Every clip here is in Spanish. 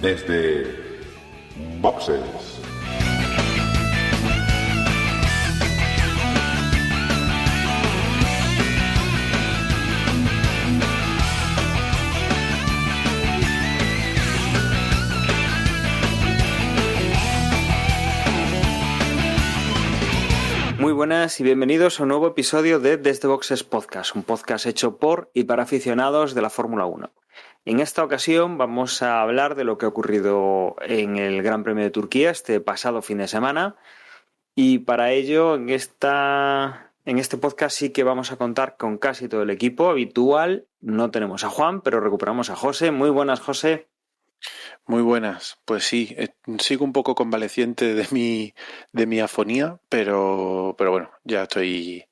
desde Boxes. Muy buenas y bienvenidos a un nuevo episodio de Desde Boxes Podcast, un podcast hecho por y para aficionados de la Fórmula 1. En esta ocasión vamos a hablar de lo que ha ocurrido en el Gran Premio de Turquía este pasado fin de semana, y para ello en este podcast sí que vamos a contar con casi todo el equipo habitual. No tenemos a Juan, pero recuperamos a José. Muy buenas, José. Muy buenas, pues sí, sigo un poco convaleciente de mi afonía, pero bueno, ya estoy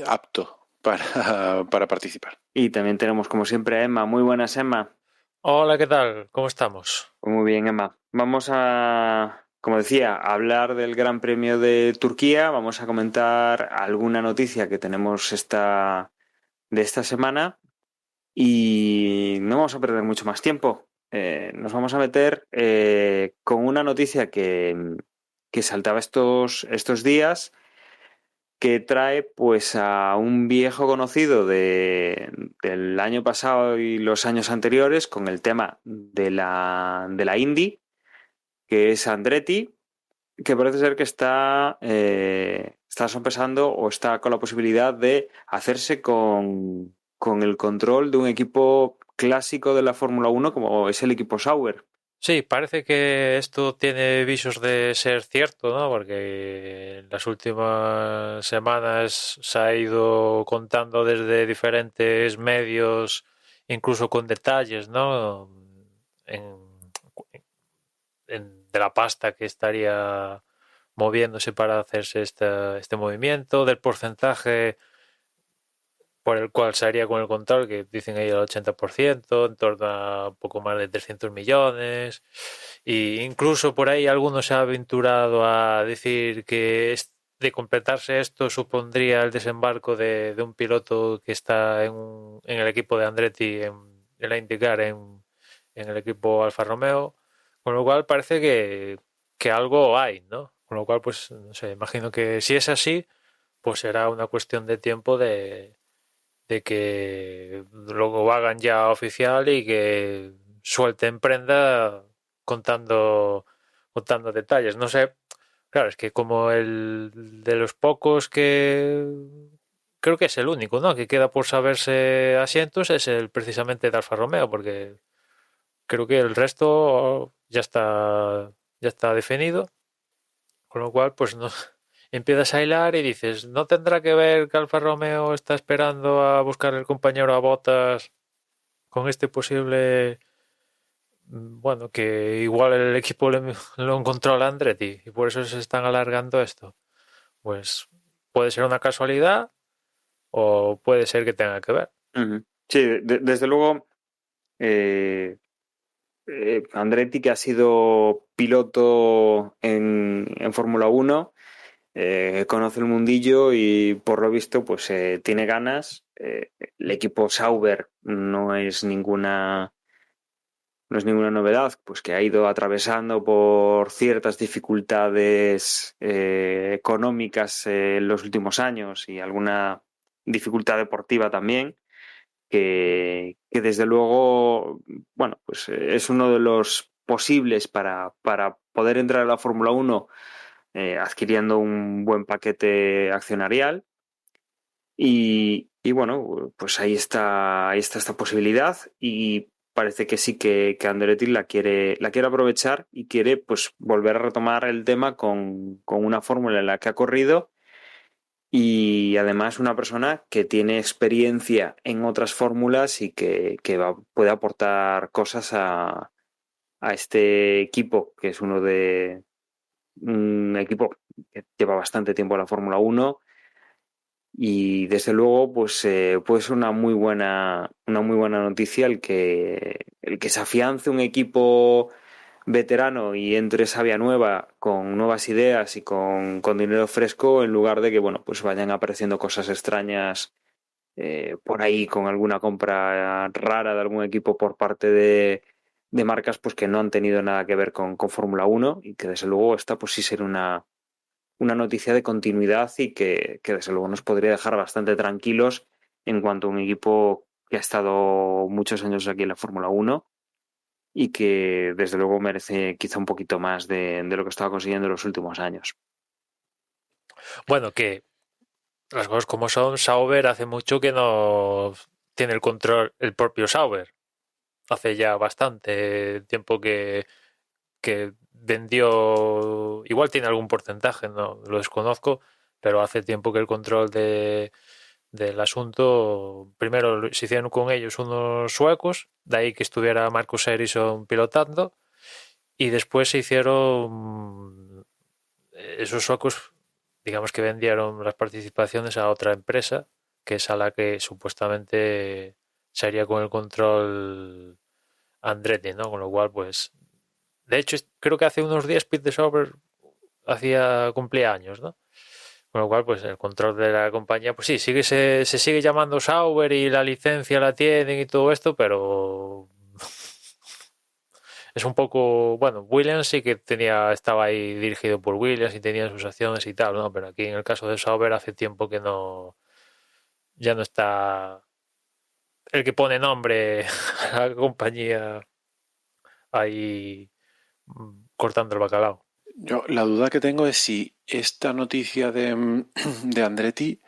apto para participar. Y también tenemos como siempre a Emma. Muy buenas, Emma. Hola, ¿qué tal? ¿Cómo estamos? Muy bien, Emma. Vamos a, como decía, a hablar del Gran Premio de Turquía. Vamos a comentar alguna noticia que tenemos de esta semana y no vamos a perder mucho más tiempo. Nos vamos a meter con una noticia que saltaba estos días, que trae pues a un viejo conocido del año pasado y los años anteriores con el tema de la Indy, que es Andretti, que parece ser que está sopesando o está con la posibilidad de hacerse con el control de un equipo clásico de la Fórmula 1 como es el equipo Sauber. Sí, parece que esto tiene visos de ser cierto, ¿no? Porque en las últimas semanas se ha ido contando desde diferentes medios, incluso con detalles, ¿no? De la pasta que estaría moviéndose para hacerse este movimiento, del porcentaje por el cual se haría con el control, que dicen ahí el 80%, en torno a un poco más de 300 millones. E incluso por ahí algunos se ha aventurado a decir que de completarse esto supondría el desembarco de un piloto que está en el equipo de Andretti, en la IndyCar, en el equipo Alfa Romeo, con lo cual parece que algo hay, ¿no? Con lo cual, pues, no sé, imagino que si es así, pues será una cuestión de tiempo de que lo hagan ya oficial y que suelten prenda contando detalles. No sé, claro, es que como el de los pocos que creo que es el único, ¿no?, que queda por saberse asientos es el precisamente de Alfa Romeo, porque creo que el resto ya está definido, con lo cual pues no empiezas a hilar y dices, ¿no tendrá que ver que Alfa Romeo está esperando a buscar el compañero a Bottas con este posible, bueno, que igual el equipo lo encontró a Andretti y por eso se están alargando esto? Pues puede ser una casualidad o puede ser que tenga que ver. Uh-huh. Sí, desde luego Andretti, que ha sido piloto en Fórmula 1, conoce el mundillo y por lo visto pues tiene ganas. El equipo Sauber no es ninguna novedad, pues que ha ido atravesando por ciertas dificultades económicas en los últimos años y alguna dificultad deportiva también, que desde luego, bueno, pues es uno de los posibles para poder entrar a la Fórmula 1 adquiriendo un buen paquete accionarial. Y bueno, pues ahí está esta posibilidad, y parece que sí que Andretti la quiere aprovechar y quiere pues volver a retomar el tema con una fórmula en la que ha corrido, y además una persona que tiene experiencia en otras fórmulas y que puede aportar cosas a este equipo, que es un equipo que lleva bastante tiempo en la Fórmula 1. Y desde luego pues puede ser una muy buena noticia el que se afiance un equipo veterano y entre savia nueva con nuevas ideas y con dinero fresco, en lugar de que bueno pues vayan apareciendo cosas extrañas por ahí, con alguna compra rara de algún equipo por parte de marcas pues que no han tenido nada que ver con Fórmula 1 y que desde luego esta pues sí sería una noticia de continuidad y que desde luego nos podría dejar bastante tranquilos en cuanto a un equipo que ha estado muchos años aquí en la Fórmula 1 y que desde luego merece quizá un poquito más de lo que estaba consiguiendo en los últimos años. Bueno, que las cosas como son, Sauber hace mucho que no tiene el control el propio Sauber. Hace ya bastante tiempo que vendió, igual tiene algún porcentaje, no lo desconozco, pero hace tiempo que el control del asunto, primero se hicieron con ellos unos suecos, de ahí que estuviera Marcus Ericsson pilotando, y después se hicieron esos suecos, digamos que vendieron las participaciones a otra empresa, que es a la que supuestamente sería con el control Andretti, ¿no? Con lo cual, pues, de hecho, creo que hace unos días Pete Sauber cumplía años, ¿no? Con lo cual, pues el control de la compañía, pues sí, se sigue llamando Sauber y la licencia la tienen y todo esto, pero es un poco, bueno, Williams sí que estaba ahí dirigido por Williams y tenía sus acciones y tal, ¿no? Pero aquí en el caso de Sauber hace tiempo que ya no está el que pone nombre a la compañía ahí cortando el bacalao. Yo la duda que tengo es si esta noticia de Andretti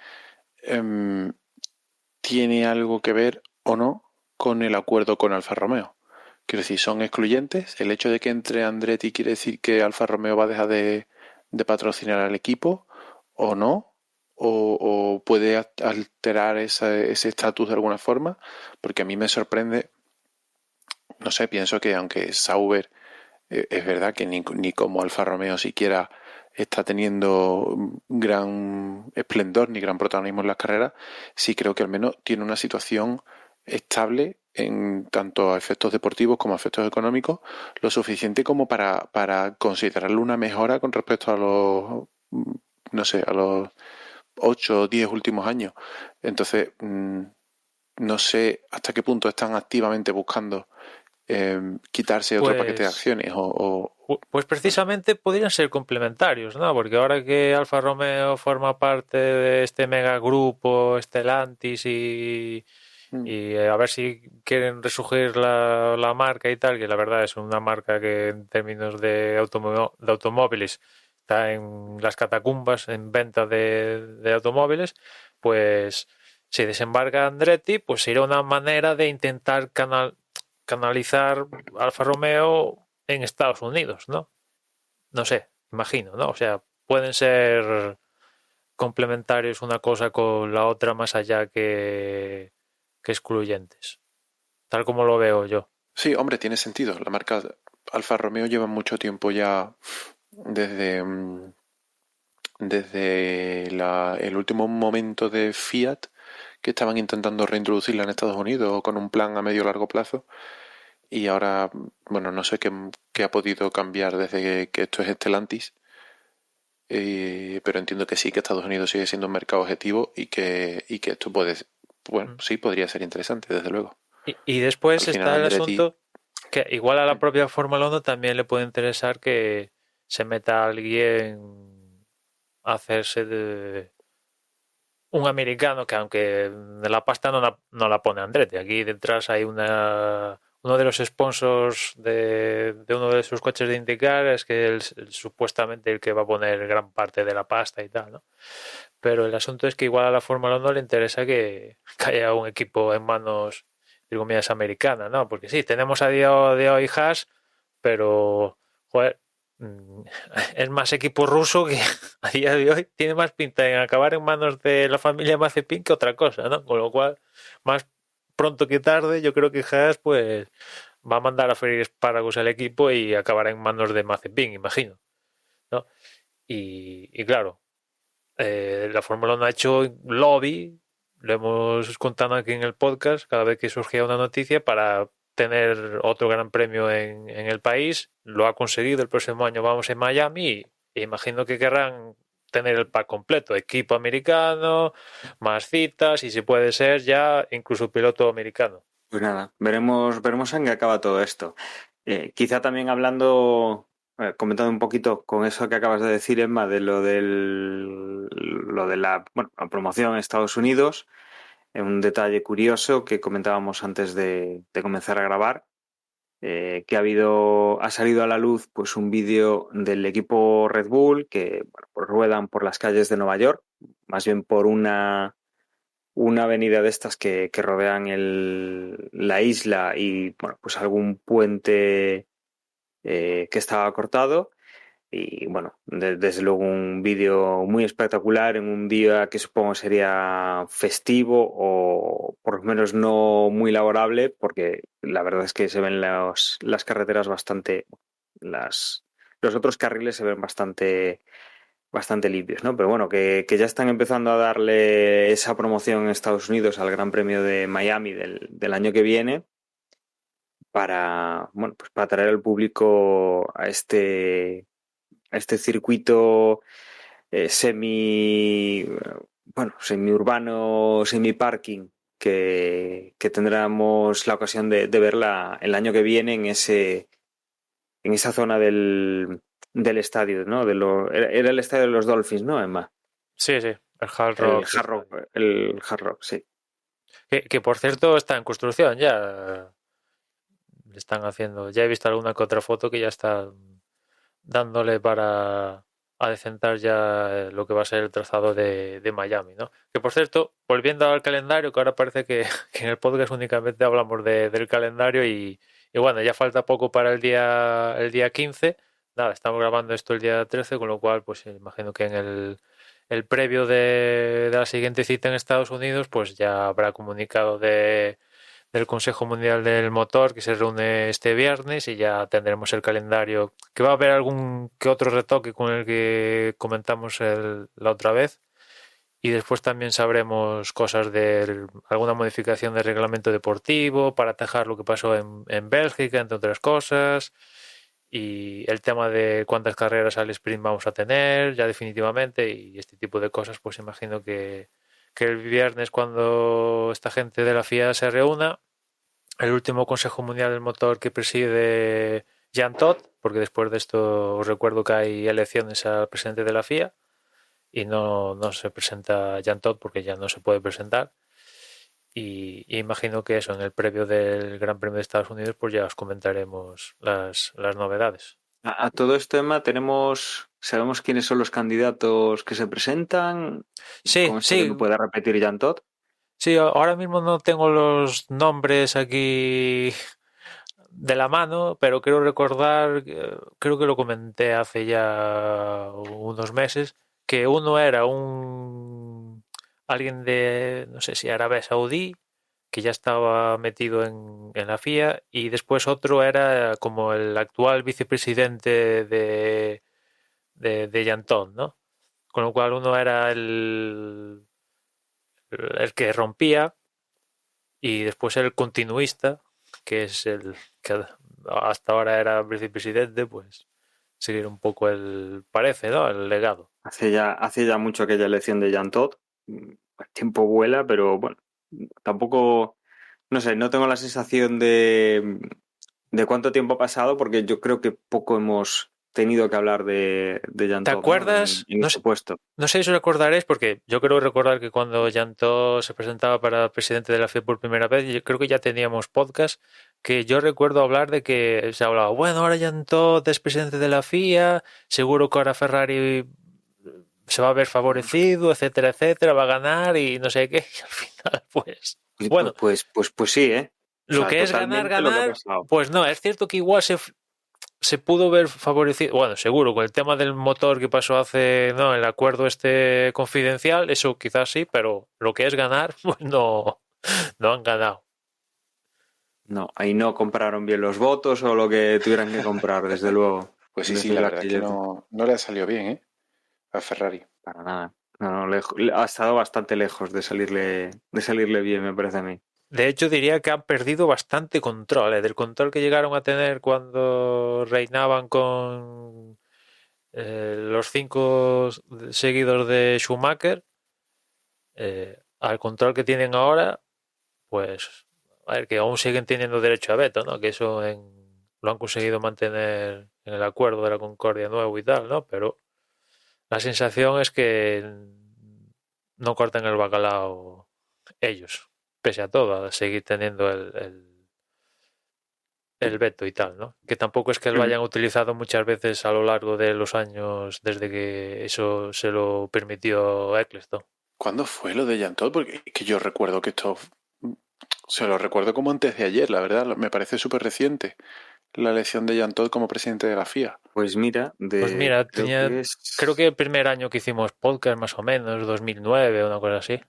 tiene algo que ver o no con el acuerdo con Alfa Romeo. Quiero decir, ¿son excluyentes? ¿El hecho de que entre Andretti quiere decir que Alfa Romeo va a dejar de patrocinar al equipo o no? ¿O puede alterar ese estatus de alguna forma? Porque a mí me sorprende, no sé, pienso que aunque Sauber es verdad que ni como Alfa Romeo siquiera está teniendo gran esplendor ni gran protagonismo en las carreras, sí creo que al menos tiene una situación estable en tanto a efectos deportivos como a efectos económicos, lo suficiente como para considerarlo una mejora con respecto a los, no sé, a los 8 o 10 últimos años. Entonces, no sé hasta qué punto están activamente buscando quitarse otro paquete de acciones Pues precisamente podrían ser complementarios, ¿no? Porque ahora que Alfa Romeo forma parte de este megagrupo Stellantis y a ver si quieren resurgir la marca y tal, que la verdad es una marca que en términos de automóviles está en las catacumbas en venta de automóviles, pues si desembarca Andretti, pues sería una manera de intentar canalizar Alfa Romeo en Estados Unidos, ¿no? No sé, imagino, ¿no? O sea, pueden ser complementarios una cosa con la otra más allá que excluyentes, tal como lo veo yo. Sí, hombre, tiene sentido. La marca Alfa Romeo lleva mucho tiempo ya desde el último momento de Fiat, que estaban intentando reintroducirla en Estados Unidos con un plan a medio largo plazo. Y ahora, bueno, no sé qué ha podido cambiar desde que esto es Stellantis, pero entiendo que sí, que Estados Unidos sigue siendo un mercado objetivo y que esto bueno, sí, podría ser interesante, desde luego. Y después Al final está el Andretti, asunto que igual a la propia Fórmula 1 también le puede interesar que se meta alguien a hacerse de un americano que aunque la pasta no la pone Andretti. Aquí detrás hay uno de los sponsors de uno de sus coches de IndyCar es que supuestamente el que va a poner gran parte de la pasta y tal, ¿no? Pero el asunto es que igual a la Fórmula 1 le interesa que haya un equipo en manos, digo, mías americanas, ¿no? Porque sí, tenemos a día de hoy Haas, pero, joder, es más equipo ruso que a día de hoy tiene más pinta en acabar en manos de la familia Mazepin que otra cosa, ¿no? Con lo cual, más pronto que tarde, yo creo que Haas pues va a mandar a freír espárragos al equipo y acabará en manos de Mazepin, imagino, ¿no? Y claro, la Fórmula 1 ha hecho lobby, lo hemos contado aquí en el podcast, cada vez que surgía una noticia para tener otro gran premio en el país. Lo ha conseguido, el próximo año vamos en Miami y imagino que querrán tener el pack completo, equipo americano, más citas y si puede ser ya incluso piloto americano. Pues nada, veremos en qué acaba todo esto. Quizá también hablando, comentando un poquito con eso que acabas de decir, Emma, de lo de la, bueno, la promoción en Estados Unidos, un detalle curioso que comentábamos antes de comenzar a grabar, que ha salido a la luz pues un vídeo del equipo Red Bull que bueno, pues ruedan por las calles de Nueva York, más bien por una avenida de estas que rodean la isla y bueno, pues algún puente que estaba cortado. Y bueno, desde luego un vídeo muy espectacular en un día que supongo sería festivo o por lo menos no muy laborable, porque la verdad es que se ven las carreteras bastante, los otros carriles se ven bastante limpios, ¿no? Pero bueno, que ya están empezando a darle esa promoción en Estados Unidos al Gran Premio de Miami del año que viene para, bueno, pues para atraer al público a este circuito semi-urbano, semi-parking que tendremos la ocasión de verla el año que viene en esa zona del estadio, ¿no? Era el estadio de los Dolphins, ¿no, Emma? Sí, el Hard El Rock. Hard Rock, el Hard Rock, sí. Que por cierto está en construcción ya. Le están haciendo. Ya he visto alguna que otra foto que ya está dándole para adecentar ya lo que va a ser el trazado de Miami, ¿no? Que por cierto, volviendo al calendario, que ahora parece que en el podcast únicamente hablamos del calendario y bueno, ya falta poco para el día 15. Nada, estamos grabando esto el día 13, con lo cual pues imagino que en el previo de la siguiente cita en Estados Unidos pues ya habrá comunicado del Consejo Mundial del Motor que se reúne este viernes y ya tendremos el calendario, que va a haber algún que otro retoque con el que comentamos la otra vez y después también sabremos cosas de alguna modificación del reglamento deportivo para atajar lo que pasó en Bélgica, entre otras cosas, y el tema de cuántas carreras al sprint vamos a tener ya definitivamente y este tipo de cosas, pues imagino que el viernes cuando esta gente de la FIA se reúna, el último Consejo Mundial del Motor que preside Jean Todt, porque después de esto os recuerdo que hay elecciones al presidente de la FIA y no se presenta Jean Todt porque ya no se puede presentar. Y imagino que eso, en el previo del Gran Premio de Estados Unidos, pues ya os comentaremos las novedades. A todo este tema sabemos quiénes son los candidatos que se presentan, Sí, con esto que sí, no puede repetir Jan Todt. sí, ahora mismo no tengo los nombres aquí de la mano, pero creo recordar, creo que lo comenté hace ya unos meses, que uno era alguien de, no sé si Arabia Saudí, que ya estaba metido en la FIA, y después otro era como el actual vicepresidente de Yantón, ¿no? Con lo cual uno era el que rompía y después el continuista, que es el que hasta ahora era vicepresidente, pues seguir un poco parece, ¿no? El legado. Hace ya mucho aquella elección de Jan Todt. El tiempo vuela, pero bueno, tampoco, no sé, no tengo la sensación de cuánto tiempo ha pasado, porque yo creo que poco hemos tenido que hablar de Jan ¿Te Todt, ¿no? acuerdas? En ese puesto. No sé si os recordaréis, porque yo creo recordar que cuando Llantó se presentaba para presidente de la FIA por primera vez, yo creo que ya teníamos podcast, que yo recuerdo hablar de que se hablaba, bueno, ahora Llantó es presidente de la FIA, seguro que ahora Ferrari se va a ver favorecido, etcétera, va a ganar y no sé qué, y al final, pues, bueno, Pues sí, ¿eh? O lo sea, que es ganar, totalmente lo que ha ganar, pasado. pues no, es cierto que igual se pudo ver favorecido, bueno, seguro, con el tema del motor que pasó hace, no, el acuerdo este confidencial, eso quizás sí, pero lo que es ganar, pues no han ganado. No, ahí no compraron bien los votos o lo que tuvieran que comprar, desde luego. Pues sí, Desde la la verdad es que no le ha salido bien, ¿eh? A Ferrari. Para nada. No, ha estado bastante lejos de salirle bien, me parece a mí. De hecho, diría que han perdido bastante control, del control que llegaron a tener cuando reinaban con los 5 seguidos de Schumacher, al control que tienen ahora, pues, a ver, que aún siguen teniendo derecho a veto, ¿no? Que eso lo han conseguido mantener en el acuerdo de la Concordia nuevo y tal, ¿no? Pero la sensación es que no cortan el bacalao ellos, pese a todo, a seguir teniendo el veto y tal, ¿no? Que tampoco es que lo hayan utilizado muchas veces a lo largo de los años desde que eso se lo permitió Eccleston. ¿Cuándo fue lo de Jean Todt? Porque es que yo recuerdo que esto... Se lo recuerdo como antes de ayer, la verdad. Me parece súper reciente la elección de Jean Todt como presidente de la FIA. Pues mira, Pues mira, creo que el primer año que hicimos podcast, más o menos, 2009, una cosa así.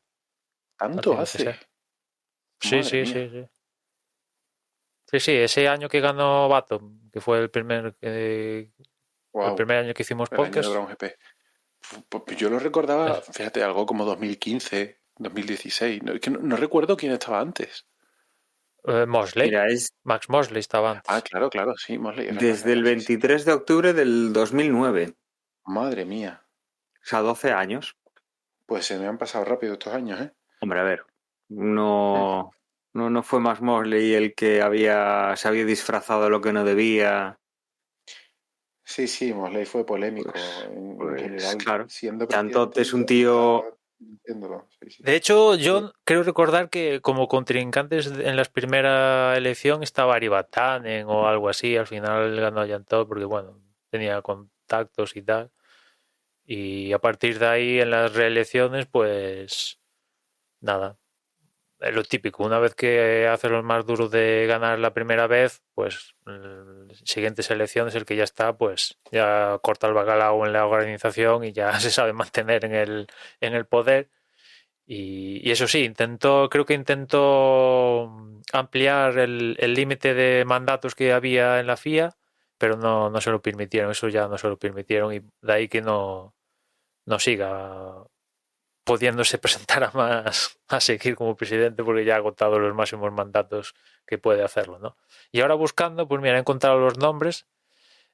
¿Tanto Tiene que hace? ser. Sí, Madre sí, mía. sí, sí. Sí, sí, ese año que ganó Baton, que fue el primer Wow, año que hicimos el año de podcast. Brown GP. Pues yo lo recordaba, fíjate, algo como 2015, 2016. No, es que no recuerdo quién estaba antes. Mosley. Mira, es Max Mosley estaba antes. Ah, claro, sí, Mosley. Es desde verdad, el sí, sí. 23 de octubre del 2009, Madre mía. o sea, 12 años. Pues se me han pasado rápido estos años, ¿eh? Hombre, a ver, no fue Max Mosley el que se había disfrazado de lo que no debía. Sí, Mosley fue polémico Pues en general, claro, siendo Jean Todt presidente es un y tío. ahora diciéndolo. Sí. De hecho, yo creo recordar que como contrincantes en la primera elección estaba Ari Vatanen o algo así. Al final ganó Jean Todt porque, bueno, tenía contactos y tal. Y a partir de ahí, en las reelecciones, pues nada. Lo típico, una vez que haces los más duros de ganar la primera vez, pues siguientes elecciones, el que ya está, pues ya corta el bacalao en la organización y ya se sabe mantener en el poder. Y eso sí, creo que intentó ampliar el límite de mandatos que había en la FIA, pero no se lo permitieron, eso ya no se lo permitieron y de ahí que no siga pudiéndose presentar a seguir como presidente porque ya ha agotado los máximos mandatos que puede hacerlo, ¿no? Y ahora buscando, pues mira, he encontrado los nombres.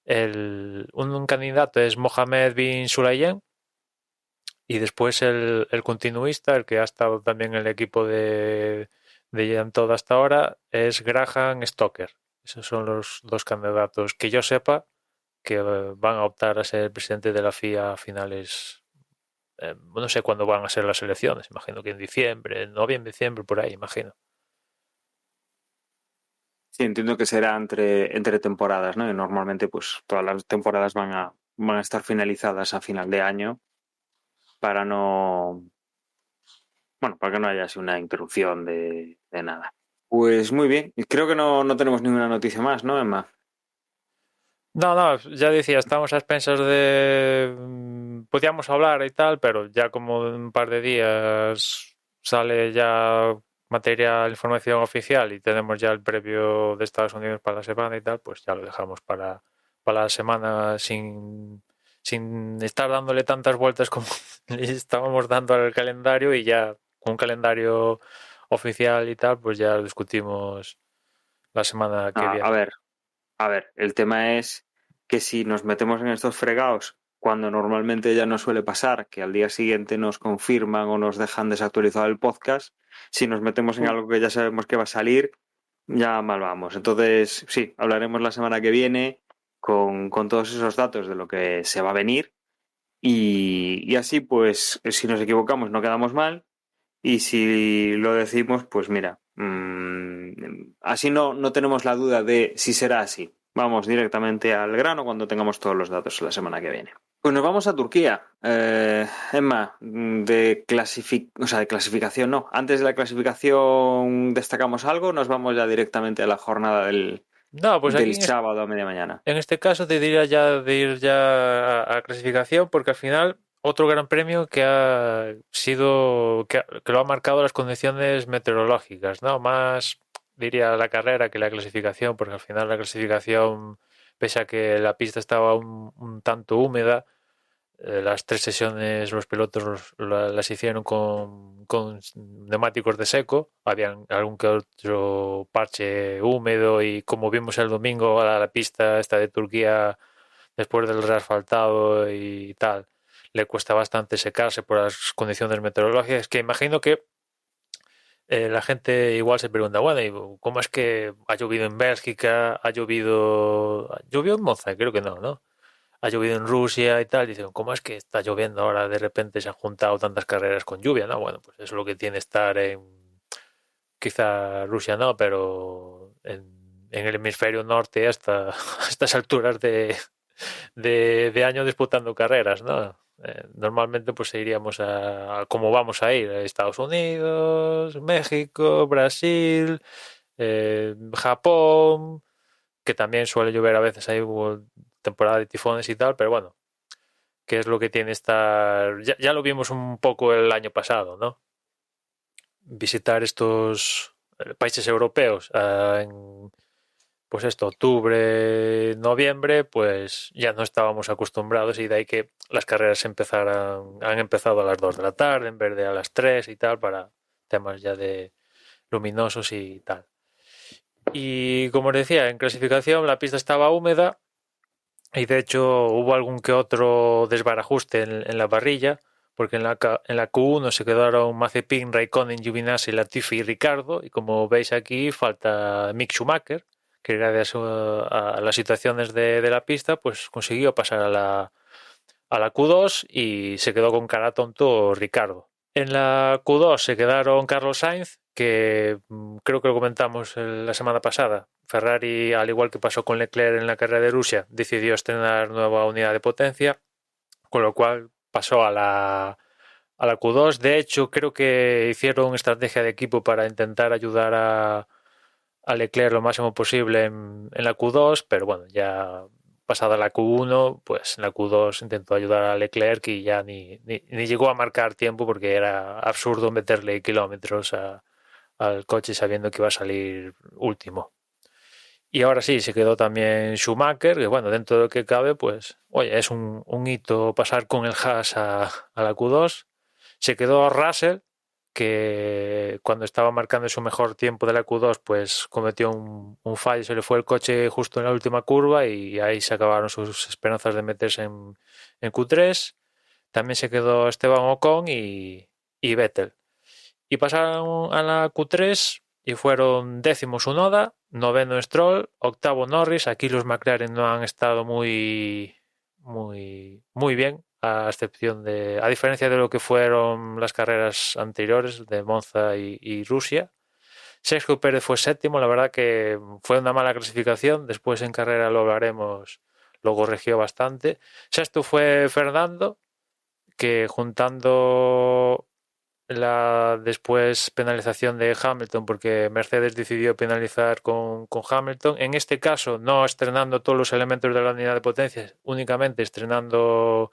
Un candidato es Mohamed bin Sulayem y después el continuista, el que ha estado también en el equipo de Jean Todt hasta ahora, es Graham Stoker. Esos son los dos candidatos que yo sepa que van a optar a ser presidente de la FIA a finales. No sé cuándo van a ser las elecciones, imagino que en diciembre, noviembre, diciembre, por ahí, imagino. Sí, entiendo que será entre temporadas, ¿no? Y normalmente, pues, todas las temporadas van a estar finalizadas a final de año para para que no haya así una interrupción de nada. Pues muy bien. Y creo que no tenemos ninguna noticia más, ¿no, Emma? No, ya decía, estamos a expensas de... Podíamos hablar y tal, pero ya como en un par de días sale ya material, información oficial y tenemos ya el previo de Estados Unidos para la semana y tal, pues ya lo dejamos para la semana sin estar dándole tantas vueltas como le estábamos dando al calendario y ya con un calendario oficial y tal, pues ya lo discutimos la semana que viene. A ver, el tema es que si nos metemos en estos fregados cuando normalmente ya no suele pasar, que al día siguiente nos confirman o nos dejan desactualizado el podcast, si nos metemos en algo que ya sabemos que va a salir, ya mal vamos. Entonces, sí, hablaremos la semana que viene con todos esos datos de lo que se va a venir y así, pues, si nos equivocamos no quedamos mal y si lo decimos, pues mira, así no tenemos la duda de si será así. Vamos directamente al grano cuando tengamos todos los datos la semana que viene. Pues nos vamos a Turquía. Emma, de clasificación no. Antes de la clasificación destacamos algo, nos vamos ya directamente a la jornada del No, pues aquí sábado a media mañana. en este caso te diría ya de ir ya a clasificación porque al final otro gran premio que ha sido que lo ha marcado las condiciones meteorológicas, ¿no? Más diría la carrera que la clasificación, porque al final la clasificación, pese a que la pista estaba un tanto húmeda, las tres sesiones los pilotos las hicieron con neumáticos de seco, habían algún que otro parche húmedo y como vimos el domingo a la pista esta de Turquía después del reasfaltado y tal, le cuesta bastante secarse por las condiciones meteorológicas, que imagino que la gente igual se pregunta, bueno, ¿y cómo es que ha llovido en Bélgica, llovió en Monza? Creo que no, ¿no? Ha llovido en Rusia y tal. Dicen, ¿cómo es que está lloviendo ahora? De repente se han juntado tantas carreras con lluvia, ¿no? Bueno, pues eso es lo que tiene estar quizá Rusia no, pero en el hemisferio norte hasta a estas alturas de año disputando carreras, ¿no? Normalmente pues iríamos a cómo vamos a ir, a Estados Unidos, México, Brasil, Japón, que también suele llover a veces, hay temporada de tifones y tal, pero bueno, que es lo que tiene estar, ya lo vimos un poco el año pasado, ¿no? Visitar estos países europeos pues esto, octubre, noviembre, pues ya no estábamos acostumbrados y de ahí que las carreras han empezado a las 2 de la tarde en vez de a las 3 y tal, para temas ya de luminosos y tal. Y como os decía, en clasificación la pista estaba húmeda y de hecho hubo algún que otro desbarajuste en la parrilla, porque en la Q1 se quedaron Mazepin, Raikkonen, Giovinazzi, Latifi y Ricardo, y como veis aquí falta Mick Schumacher, que gracias a las situaciones de la pista pues consiguió pasar a la Q2 y se quedó con cara tonto Ricardo. En la Q2 se quedaron Carlos Sainz, que creo que lo comentamos la semana pasada. Ferrari, al igual que pasó con Leclerc en la carrera de Rusia, decidió estrenar nueva unidad de potencia, con lo cual pasó a la Q2. De hecho, creo que hicieron estrategia de equipo para intentar ayudar a Leclerc lo máximo posible en la Q2, pero bueno, ya pasada la Q1, pues en la Q2 intentó ayudar a Leclerc y ya ni llegó a marcar tiempo porque era absurdo meterle kilómetros al coche sabiendo que iba a salir último. Y ahora sí, se quedó también Schumacher, que bueno, dentro de lo que cabe, pues, oye, es un hito pasar con el Haas a la Q2. Se quedó Russell, que cuando estaba marcando su mejor tiempo de la Q2, pues cometió un fallo, se le fue el coche justo en la última curva y ahí se acabaron sus esperanzas de meterse en Q3. También se quedó Esteban Ocon y Vettel. Y pasaron a la Q3 y fueron décimo Tsunoda, noveno Stroll, octavo Norris. Aquí los McLaren no han estado muy bien, a diferencia de lo que fueron las carreras anteriores de Monza y Rusia. Sergio Pérez fue séptimo, la verdad que fue una mala clasificación. Después en carrera lo hablaremos, lo corrigió bastante. Sexto fue Fernando, que juntando la después penalización de Hamilton, porque Mercedes decidió penalizar con Hamilton, en este caso no estrenando todos los elementos de la unidad de potencia, únicamente estrenando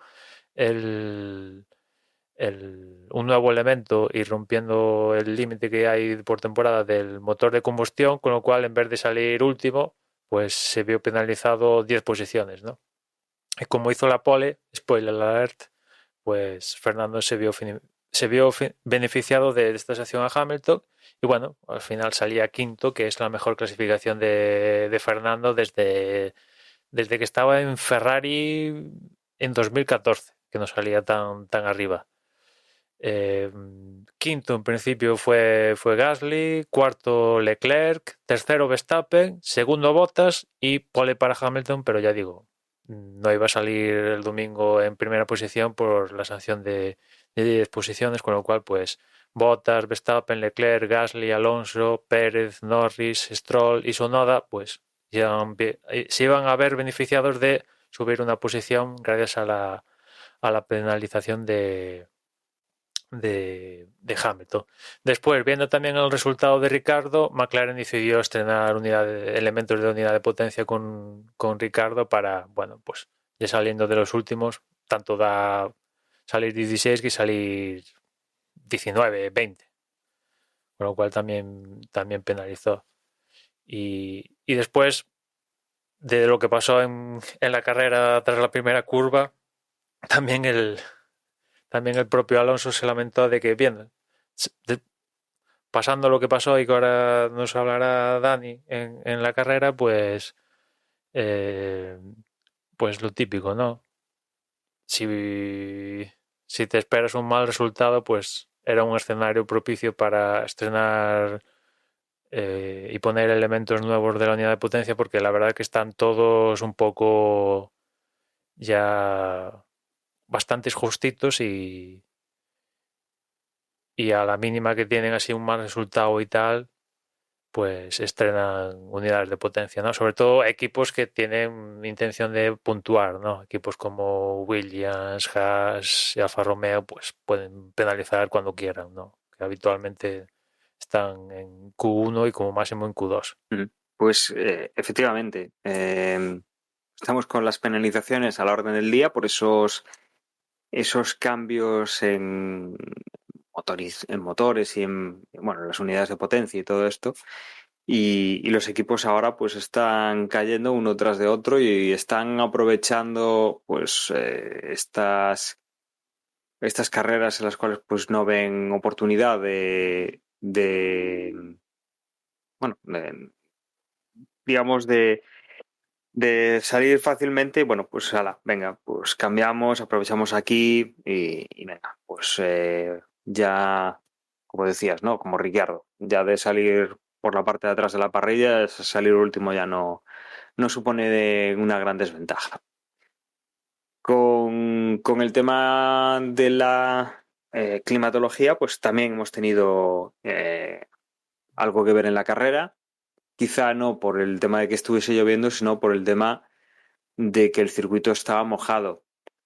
un nuevo elemento y rompiendo el límite que hay por temporada del motor de combustión, con lo cual en vez de salir último, pues se vio penalizado 10 posiciones, ¿no? Y como hizo la pole, spoiler alert, pues Fernando se vio beneficiado de esta sanción a Hamilton y bueno, al final salía quinto, que es la mejor clasificación de Fernando desde que estaba en Ferrari en 2014, que no salía tan arriba. Quinto en principio fue Gasly, cuarto Leclerc, tercero Verstappen, segundo Bottas y pole para Hamilton, pero ya digo, no iba a salir el domingo en primera posición por la sanción de 10 posiciones, con lo cual pues Bottas, Verstappen, Leclerc, Gasly, Alonso, Pérez, Norris, Stroll y Tsunoda pues se iban a ver beneficiados de subir una posición gracias a la penalización de Hamilton. Después, viendo también el resultado de Ricardo, McLaren decidió estrenar elementos de unidad de potencia con Ricardo para, bueno, pues ya saliendo de los últimos, tanto da salir 16 que salir 19, 20, con lo cual también penalizó. Y después de lo que pasó en la carrera tras la primera curva, también el propio Alonso se lamentó de que, bien, pasando lo que pasó y que ahora nos hablará Dani en la carrera, pues pues lo típico, ¿no? Si te esperas un mal resultado, pues era un escenario propicio para estrenar y poner elementos nuevos de la unidad de potencia, porque la verdad que están todos un poco ya bastantes justitos y a la mínima que tienen así un mal resultado y tal, pues estrenan unidades de potencia, ¿no? Sobre todo equipos que tienen intención de puntuar, ¿no? Equipos como Williams, Haas y Alfa Romeo, pues pueden penalizar cuando quieran, ¿no? Que habitualmente están en Q1 y como máximo en Q2. Pues efectivamente, estamos con las penalizaciones a la orden del día por esos cambios en motores y en las unidades de potencia y todo esto. Y los equipos ahora pues están cayendo uno tras de otro y están aprovechando pues estas carreras en las cuales pues no ven oportunidad digamos de salir fácilmente. Bueno, pues venga, pues cambiamos, aprovechamos aquí y venga, pues ya, como decías, ¿no? Como Ricciardo, ya de salir por la parte de atrás de la parrilla, salir último ya no supone una gran desventaja. Con el tema de la climatología, pues también hemos tenido algo que ver en la carrera. Quizá no por el tema de que estuviese lloviendo, sino por el tema de que el circuito estaba mojado.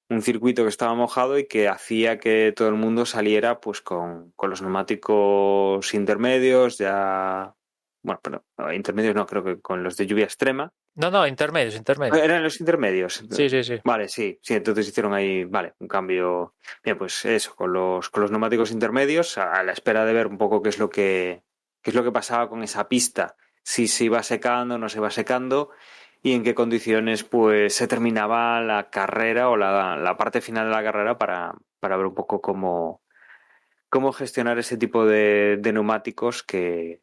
Un circuito que estaba mojado y que hacía que todo el mundo saliera pues con los neumáticos intermedios, pero intermedios no, creo que con los de lluvia extrema. No, intermedios. Eran los intermedios. Sí. Vale, sí, entonces hicieron ahí, vale, un cambio. Bien, pues eso, con los neumáticos intermedios, a la espera de ver un poco qué es lo que pasaba con esa pista, si se iba secando o no se iba secando y en qué condiciones pues se terminaba la carrera o la parte final de la carrera para ver un poco cómo gestionar ese tipo de neumáticos que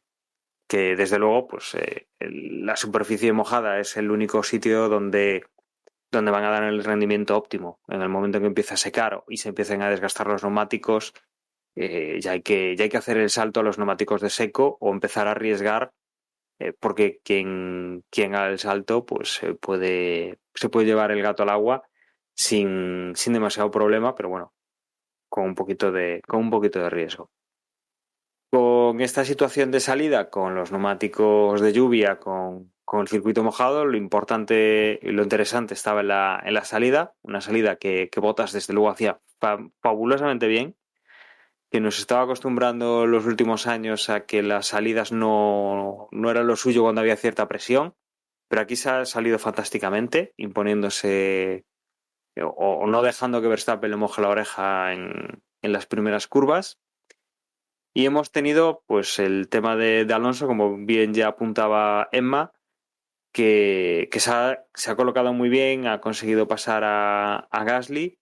desde luego pues la superficie mojada es el único sitio donde van a dar el rendimiento óptimo. En el momento en que empieza a secar y se empiezan a desgastar los neumáticos, ya hay que hacer el salto a los neumáticos de seco o empezar a arriesgar, porque quien haga el salto pues se puede llevar el gato al agua sin demasiado problema, pero bueno, con un poquito de riesgo. Con esta situación de salida, con los neumáticos de lluvia, con el circuito mojado, lo importante y lo interesante estaba en la salida, una salida que Bottas desde luego hacía fabulosamente bien, que nos estaba acostumbrando los últimos años a que las salidas no eran lo suyo cuando había cierta presión, pero aquí se ha salido fantásticamente, imponiéndose o no dejando que Verstappen le moje la oreja en las primeras curvas. Y hemos tenido pues el tema de Alonso, como bien ya apuntaba Emma, que se ha colocado muy bien, ha conseguido pasar a Gasly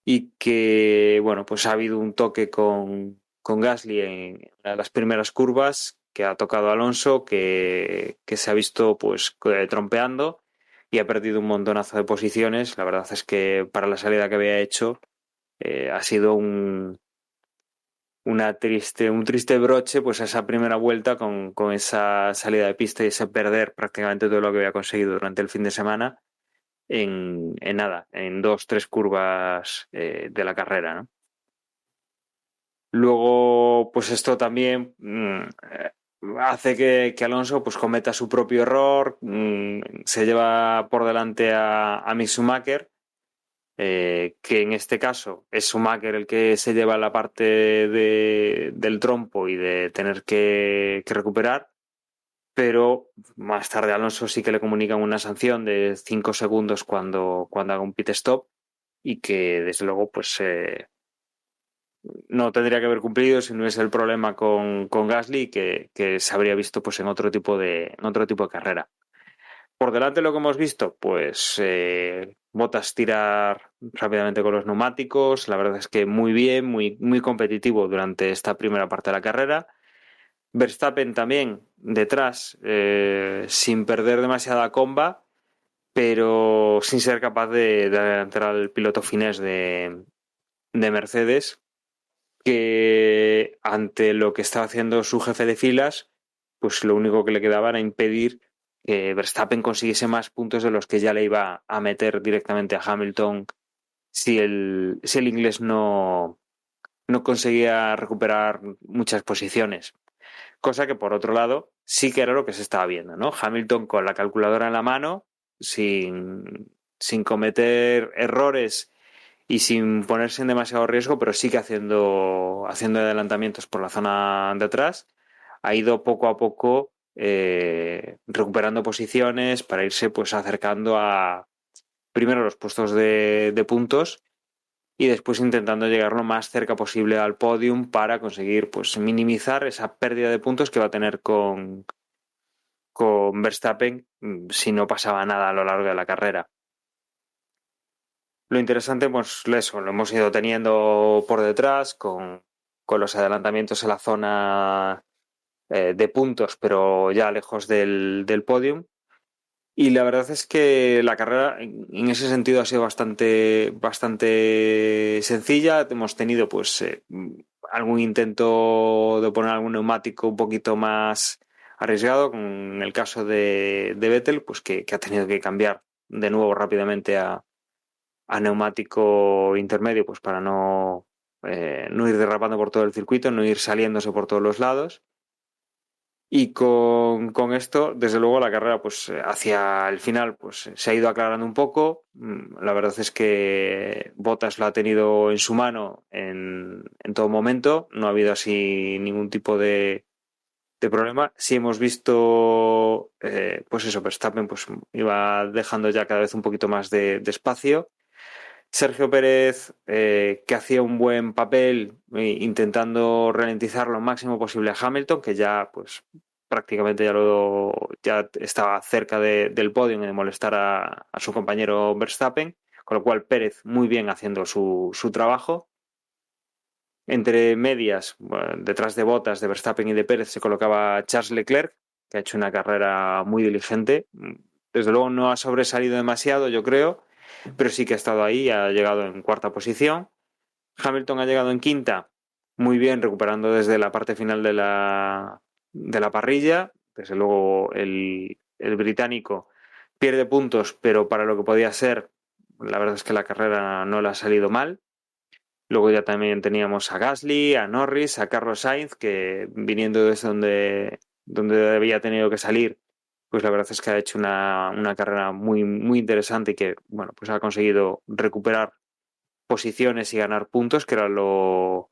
y que, bueno, pues ha habido un toque con Gasly en una de las primeras curvas que ha tocado a Alonso, que se ha visto pues trompeando y ha perdido un montonazo de posiciones. La verdad es que para la salida que había hecho ha sido un triste broche pues a esa primera vuelta con esa salida de pista y ese perder prácticamente todo lo que había conseguido durante el fin de semana en 2-3 curvas de la carrera, ¿no? Luego pues esto también hace que Alonso pues cometa su propio error, se lleva por delante a Mick Schumacher, que en este caso es Schumacher el que se lleva la parte del trompo y de tener que recuperar, pero más tarde Alonso sí que le comunican una sanción de 5 segundos cuando haga un pit stop y que desde luego pues no tendría que haber cumplido si no es el problema con Gasly, que se habría visto pues en otro tipo de carrera. Por delante lo que hemos visto, pues Bottas tirar rápidamente con los neumáticos. La verdad es que muy bien, muy, muy competitivo durante esta primera parte de la carrera. Verstappen también detrás, sin perder demasiada comba, pero sin ser capaz de adelantar al piloto finés de Mercedes, que ante lo que estaba haciendo su jefe de filas, pues lo único que le quedaba era impedir que Verstappen consiguiese más puntos de los que ya le iba a meter directamente a Hamilton si el inglés no conseguía recuperar muchas posiciones. Cosa que, por otro lado, sí que era lo que se estaba viendo, ¿no? Hamilton con la calculadora en la mano, sin cometer errores y sin ponerse en demasiado riesgo, pero sí que haciendo adelantamientos por la zona de atrás, ha ido poco a poco recuperando posiciones para irse pues acercando a primero los puestos de puntos y después intentando llegar lo más cerca posible al podium para conseguir pues minimizar esa pérdida de puntos que va a tener con Verstappen si no pasaba nada a lo largo de la carrera. Lo interesante, pues eso, lo hemos ido teniendo por detrás con los adelantamientos en la zona de puntos, pero ya lejos del podium. Y la verdad es que la carrera en ese sentido ha sido bastante sencilla. Hemos tenido pues algún intento de poner algún neumático un poquito más arriesgado, con el caso de Vettel, pues que ha tenido que cambiar de nuevo rápidamente a neumático intermedio, pues para no ir derrapando por todo el circuito, no ir saliéndose por todos los lados. Y con esto, desde luego, la carrera, pues hacia el final, pues se ha ido aclarando un poco. La verdad es que Bottas lo ha tenido en su mano en todo momento. No ha habido así ningún tipo de problema. Sí hemos visto, pues eso, Verstappen pues iba dejando ya cada vez un poquito más de espacio. Sergio Pérez, que hacía un buen papel intentando ralentizar lo máximo posible a Hamilton, que ya pues prácticamente ya estaba cerca del podio y de molestar a su compañero Verstappen, con lo cual Pérez muy bien haciendo su trabajo. Entre medias, bueno, detrás de Bottas, de Verstappen y de Pérez, se colocaba Charles Leclerc, que ha hecho una carrera muy diligente. Desde luego no ha sobresalido demasiado, yo creo, pero sí que ha estado ahí, ha llegado en cuarta posición. Hamilton ha llegado en quinta, muy bien, recuperando desde la parte final de la parrilla. Desde luego el británico pierde puntos, pero para lo que podía ser, la verdad es que la carrera no le ha salido mal. Luego ya también teníamos a Gasly, a Norris, a Carlos Sainz, que viniendo desde donde había tenido que salir, pues la verdad es que ha hecho una carrera muy, muy interesante y que, bueno, pues ha conseguido recuperar posiciones y ganar puntos, que era lo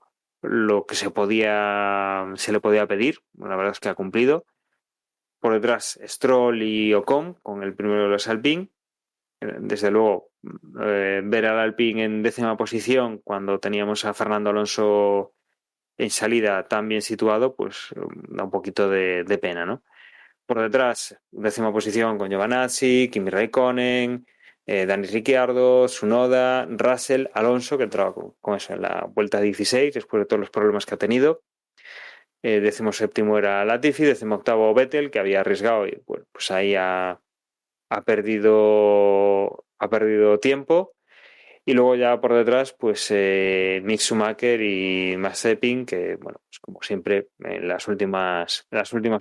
que se le podía pedir. La verdad es que ha cumplido. Por detrás, Stroll y Ocon, con el primero de los Alpine. Desde luego, ver al Alpine en 10ª posición cuando teníamos a Fernando Alonso en salida tan bien situado, pues da un poquito de pena, ¿no? Por detrás, 10ª posición con Giovinazzi, Kimi Raikkonen, Dani Ricciardo, Tsunoda, Russell, Alonso, que entraba con eso en la vuelta 16 después de todos los problemas que ha tenido. 17º era Latifi, 18º Vettel, que había arriesgado y bueno, pues ahí ha perdido tiempo. Y luego ya por detrás, pues Mick Schumacher y Mazepin, que bueno, pues como siempre en las últimas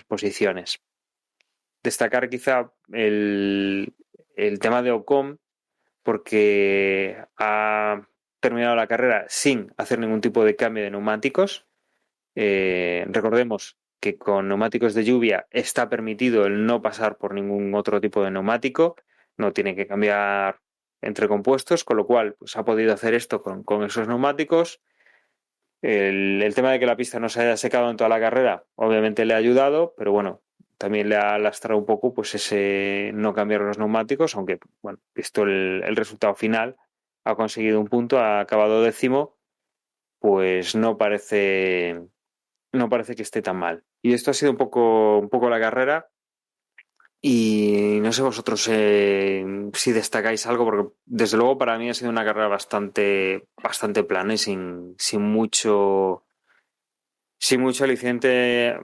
posiciones. Destacar quizá el tema de Ocon, porque ha terminado la carrera sin hacer ningún tipo de cambio de neumáticos. Recordemos que con neumáticos de lluvia está permitido el no pasar por ningún otro tipo de neumático, no tiene que cambiar entre compuestos, con lo cual pues, ha podido hacer esto con esos neumáticos. El tema de que la pista no se haya secado en toda la carrera obviamente le ha ayudado, pero bueno, también le ha lastrado un poco pues ese no cambiar los neumáticos, aunque bueno, visto el resultado final, ha conseguido un punto, ha acabado 10º, pues no parece que esté tan mal. Y esto ha sido un poco la carrera. Y no sé vosotros si destacáis algo, porque desde luego para mí ha sido una carrera bastante plana y sin mucho aliciente,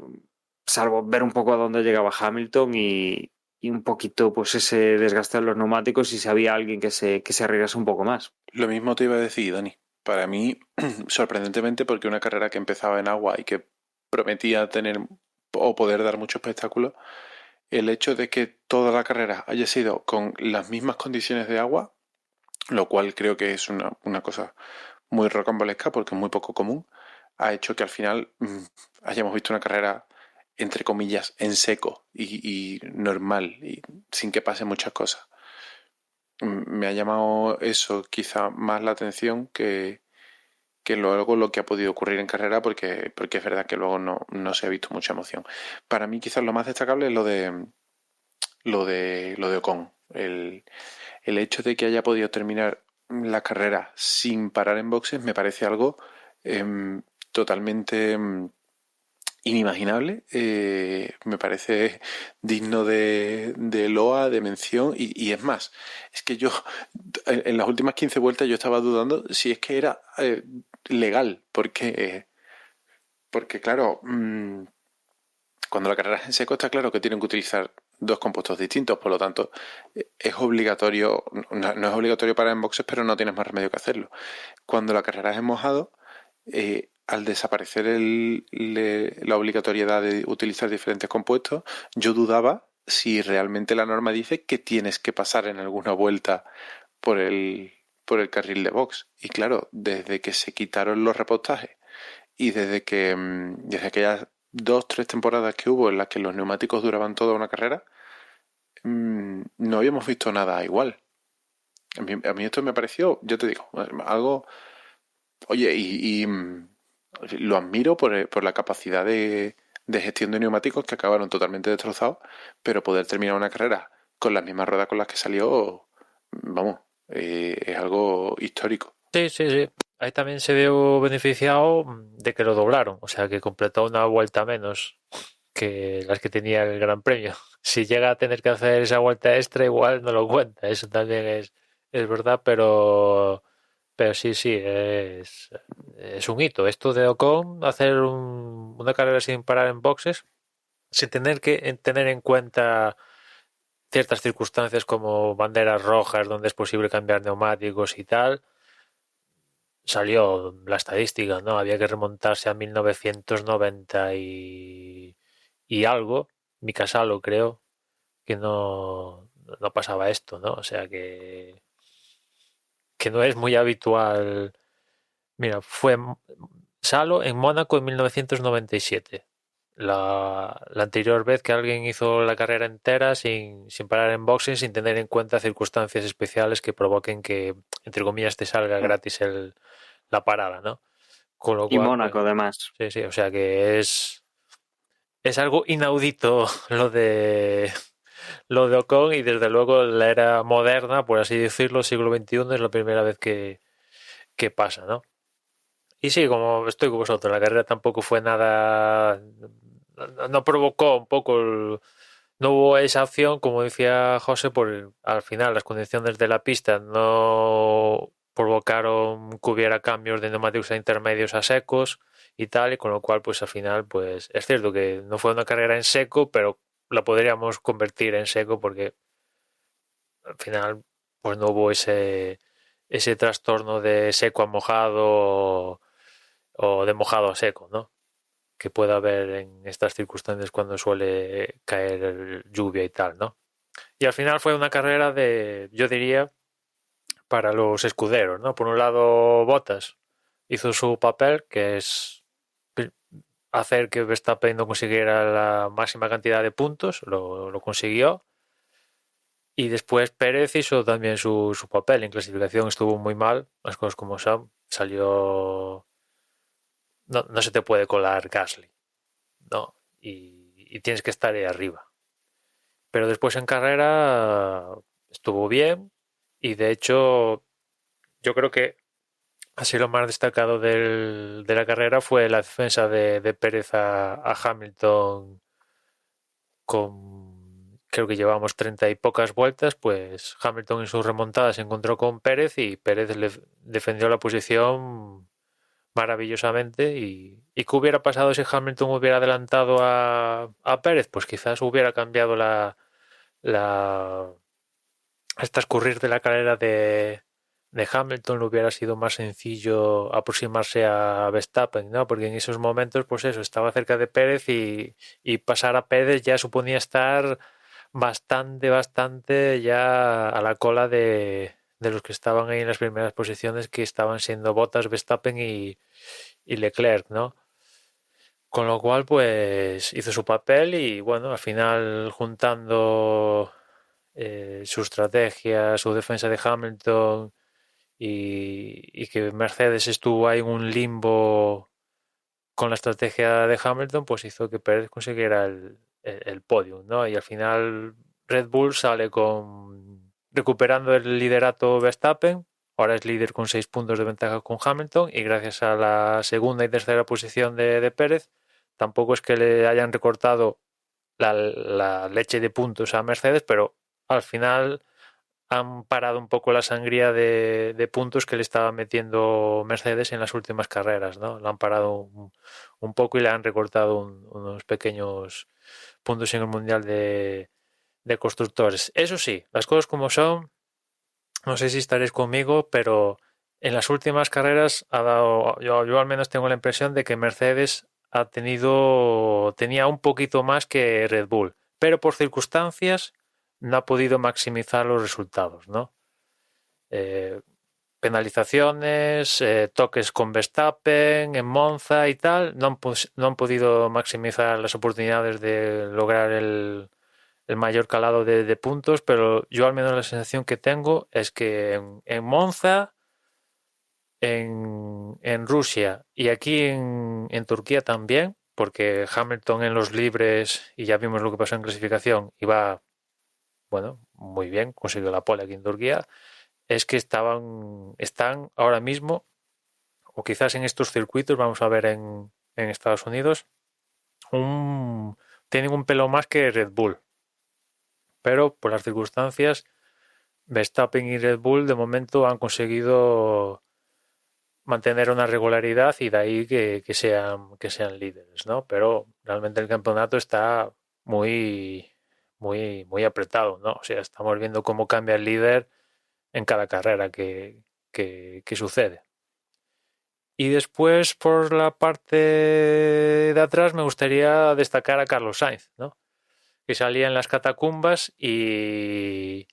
salvo ver un poco a dónde llegaba Hamilton y un poquito pues ese desgaste de los neumáticos y si había alguien que se arriesgase un poco más. Lo mismo te iba a decir, Dani. Para mí, sorprendentemente, porque una carrera que empezaba en agua y que prometía tener o poder dar mucho espectáculo, el hecho de que toda la carrera haya sido con las mismas condiciones de agua, lo cual creo que es una cosa muy rocambolesca porque es muy poco común, ha hecho que al final hayamos visto una carrera, entre comillas, en seco y normal, y sin que pasen muchas cosas. Me ha llamado eso quizá más la atención que luego lo que ha podido ocurrir en carrera, porque es verdad que luego no se ha visto mucha emoción. Para mí quizás lo más destacable es lo de Ocon. El hecho de que haya podido terminar la carrera sin parar en boxes me parece algo totalmente inimaginable. Me parece digno de loa, de mención, y es más, es que yo en las últimas 15 vueltas yo estaba dudando si es que era legal, porque claro, cuando la carrera es en seco está claro que tienen que utilizar dos compuestos distintos, por lo tanto es obligatorio, no es obligatorio parar en boxes, pero no tienes más remedio que hacerlo. Cuando la carrera es en mojado, al desaparecer la obligatoriedad de utilizar diferentes compuestos, yo dudaba si realmente la norma dice que tienes que pasar en alguna vuelta por por el carril de box. Y claro, desde que se quitaron los repostajes y desde aquellas 2, 3 temporadas que hubo en las que los neumáticos duraban toda una carrera, no habíamos visto nada igual. A mí esto me pareció, yo te digo, algo. Oye, lo admiro por la capacidad de gestión de neumáticos que acabaron totalmente destrozados, pero poder terminar una carrera con las mismas ruedas con las que salió, vamos, es algo histórico. Sí, sí, sí. Ahí también se vio beneficiado de que lo doblaron, o sea que completó una vuelta menos que las que tenía el Gran Premio. Si llega a tener que hacer esa vuelta extra, igual no lo cuenta, eso también es verdad, pero sí, sí, es un hito. Esto de Ocon, hacer una carrera sin parar en boxes, sin tener que tener en cuenta ciertas circunstancias como banderas rojas donde es posible cambiar neumáticos y tal, salió la estadística, ¿no? Había que remontarse a 1990 y algo, Mika Salo creo, que no pasaba esto, ¿no? O sea que no es muy habitual. Mira, fue Salo en Mónaco en 1997. La anterior vez que alguien hizo la carrera entera sin parar en boxes, sin tener en cuenta circunstancias especiales que provoquen que, entre comillas, te salga gratis la parada, ¿no? Con lo Y cual, pues, Mónaco, además. sí, sí, o sea que es algo inaudito lo de Ocon y desde luego la era moderna, por así decirlo, siglo XXI, es la primera vez que pasa, ¿no? Y sí, como estoy con vosotros, la carrera tampoco fue nada, no provocó un poco, no hubo esa opción, como decía José, al final las condiciones de la pista no provocaron que hubiera cambios de neumáticos a intermedios a secos y tal, y con lo cual pues al final pues es cierto que no fue una carrera en seco, pero la podríamos convertir en seco porque al final pues no hubo ese trastorno de seco a mojado o de mojado a seco, ¿no? Que pueda haber en estas circunstancias cuando suele caer lluvia y tal, ¿no? Y al final fue una carrera yo diría, para los escuderos, ¿no? Por un lado, Bottas hizo su papel, que es hacer que Verstappen no consiguiera la máxima cantidad de puntos, lo consiguió. Y después Pérez hizo también su papel. En clasificación estuvo muy mal, las cosas como son. Salió. No se te puede colar Gasly, ¿no? Y tienes que estar ahí arriba. Pero después en carrera estuvo bien y de hecho yo creo que así lo más destacado de la carrera fue la defensa de Pérez a Hamilton con, creo que llevamos 30 y pocas vueltas, pues Hamilton en su remontada se encontró con Pérez y Pérez le defendió la posición maravillosamente y ¿qué hubiera pasado si Hamilton hubiera adelantado a Pérez? Pues quizás hubiera cambiado hasta escurrir de la carrera Hamilton le hubiera sido más sencillo aproximarse a Verstappen, ¿no? Porque en esos momentos, pues eso, estaba cerca de Pérez y pasar a Pérez ya suponía estar bastante ya a la cola de los que estaban ahí en las primeras posiciones, que estaban siendo Bottas, Verstappen y Leclerc, ¿no? Con lo cual, pues hizo su papel y bueno, al final juntando su estrategia, su defensa de Hamilton y que Mercedes estuvo ahí en un limbo con la estrategia de Hamilton, pues hizo que Pérez consiguiera el podium, ¿no? Y al final Red Bull sale recuperando el liderato Verstappen, ahora es líder con 6 puntos de ventaja con Hamilton y gracias a la segunda y tercera posición de Pérez, tampoco es que le hayan recortado la leche de puntos a Mercedes, pero al final han parado un poco la sangría de puntos que le estaba metiendo Mercedes en las últimas carreras, ¿no? Lo han parado un poco y le han recortado unos pequeños puntos en el Mundial de Constructores. Eso sí, las cosas como son, no sé si estaréis conmigo, pero en las últimas carreras yo al menos tengo la impresión de que Mercedes tenía un poquito más que Red Bull, pero por circunstancias no ha podido maximizar los resultados, ¿no? Eh, Penalizaciones, toques con Verstappen en Monza y tal, no han podido maximizar las oportunidades de lograr el mayor calado de puntos, pero yo al menos la sensación que tengo es que en Monza, en Rusia y aquí en Turquía también, porque Hamilton en los libres, y ya vimos lo que pasó en clasificación, iba, bueno, muy bien, consiguió la pole aquí en Turquía, es que están ahora mismo, o quizás en estos circuitos, vamos a ver en Estados Unidos, tienen un pelo más que Red Bull, pero por las circunstancias, Verstappen y Red Bull de momento han conseguido mantener una regularidad y de ahí que sean líderes, ¿no? Pero realmente el campeonato está muy apretado, ¿no? O sea, estamos viendo cómo cambia el líder en cada carrera que sucede. Y después, por la parte de atrás, me gustaría destacar a Carlos Sainz, ¿no? Que salía en las catacumbas y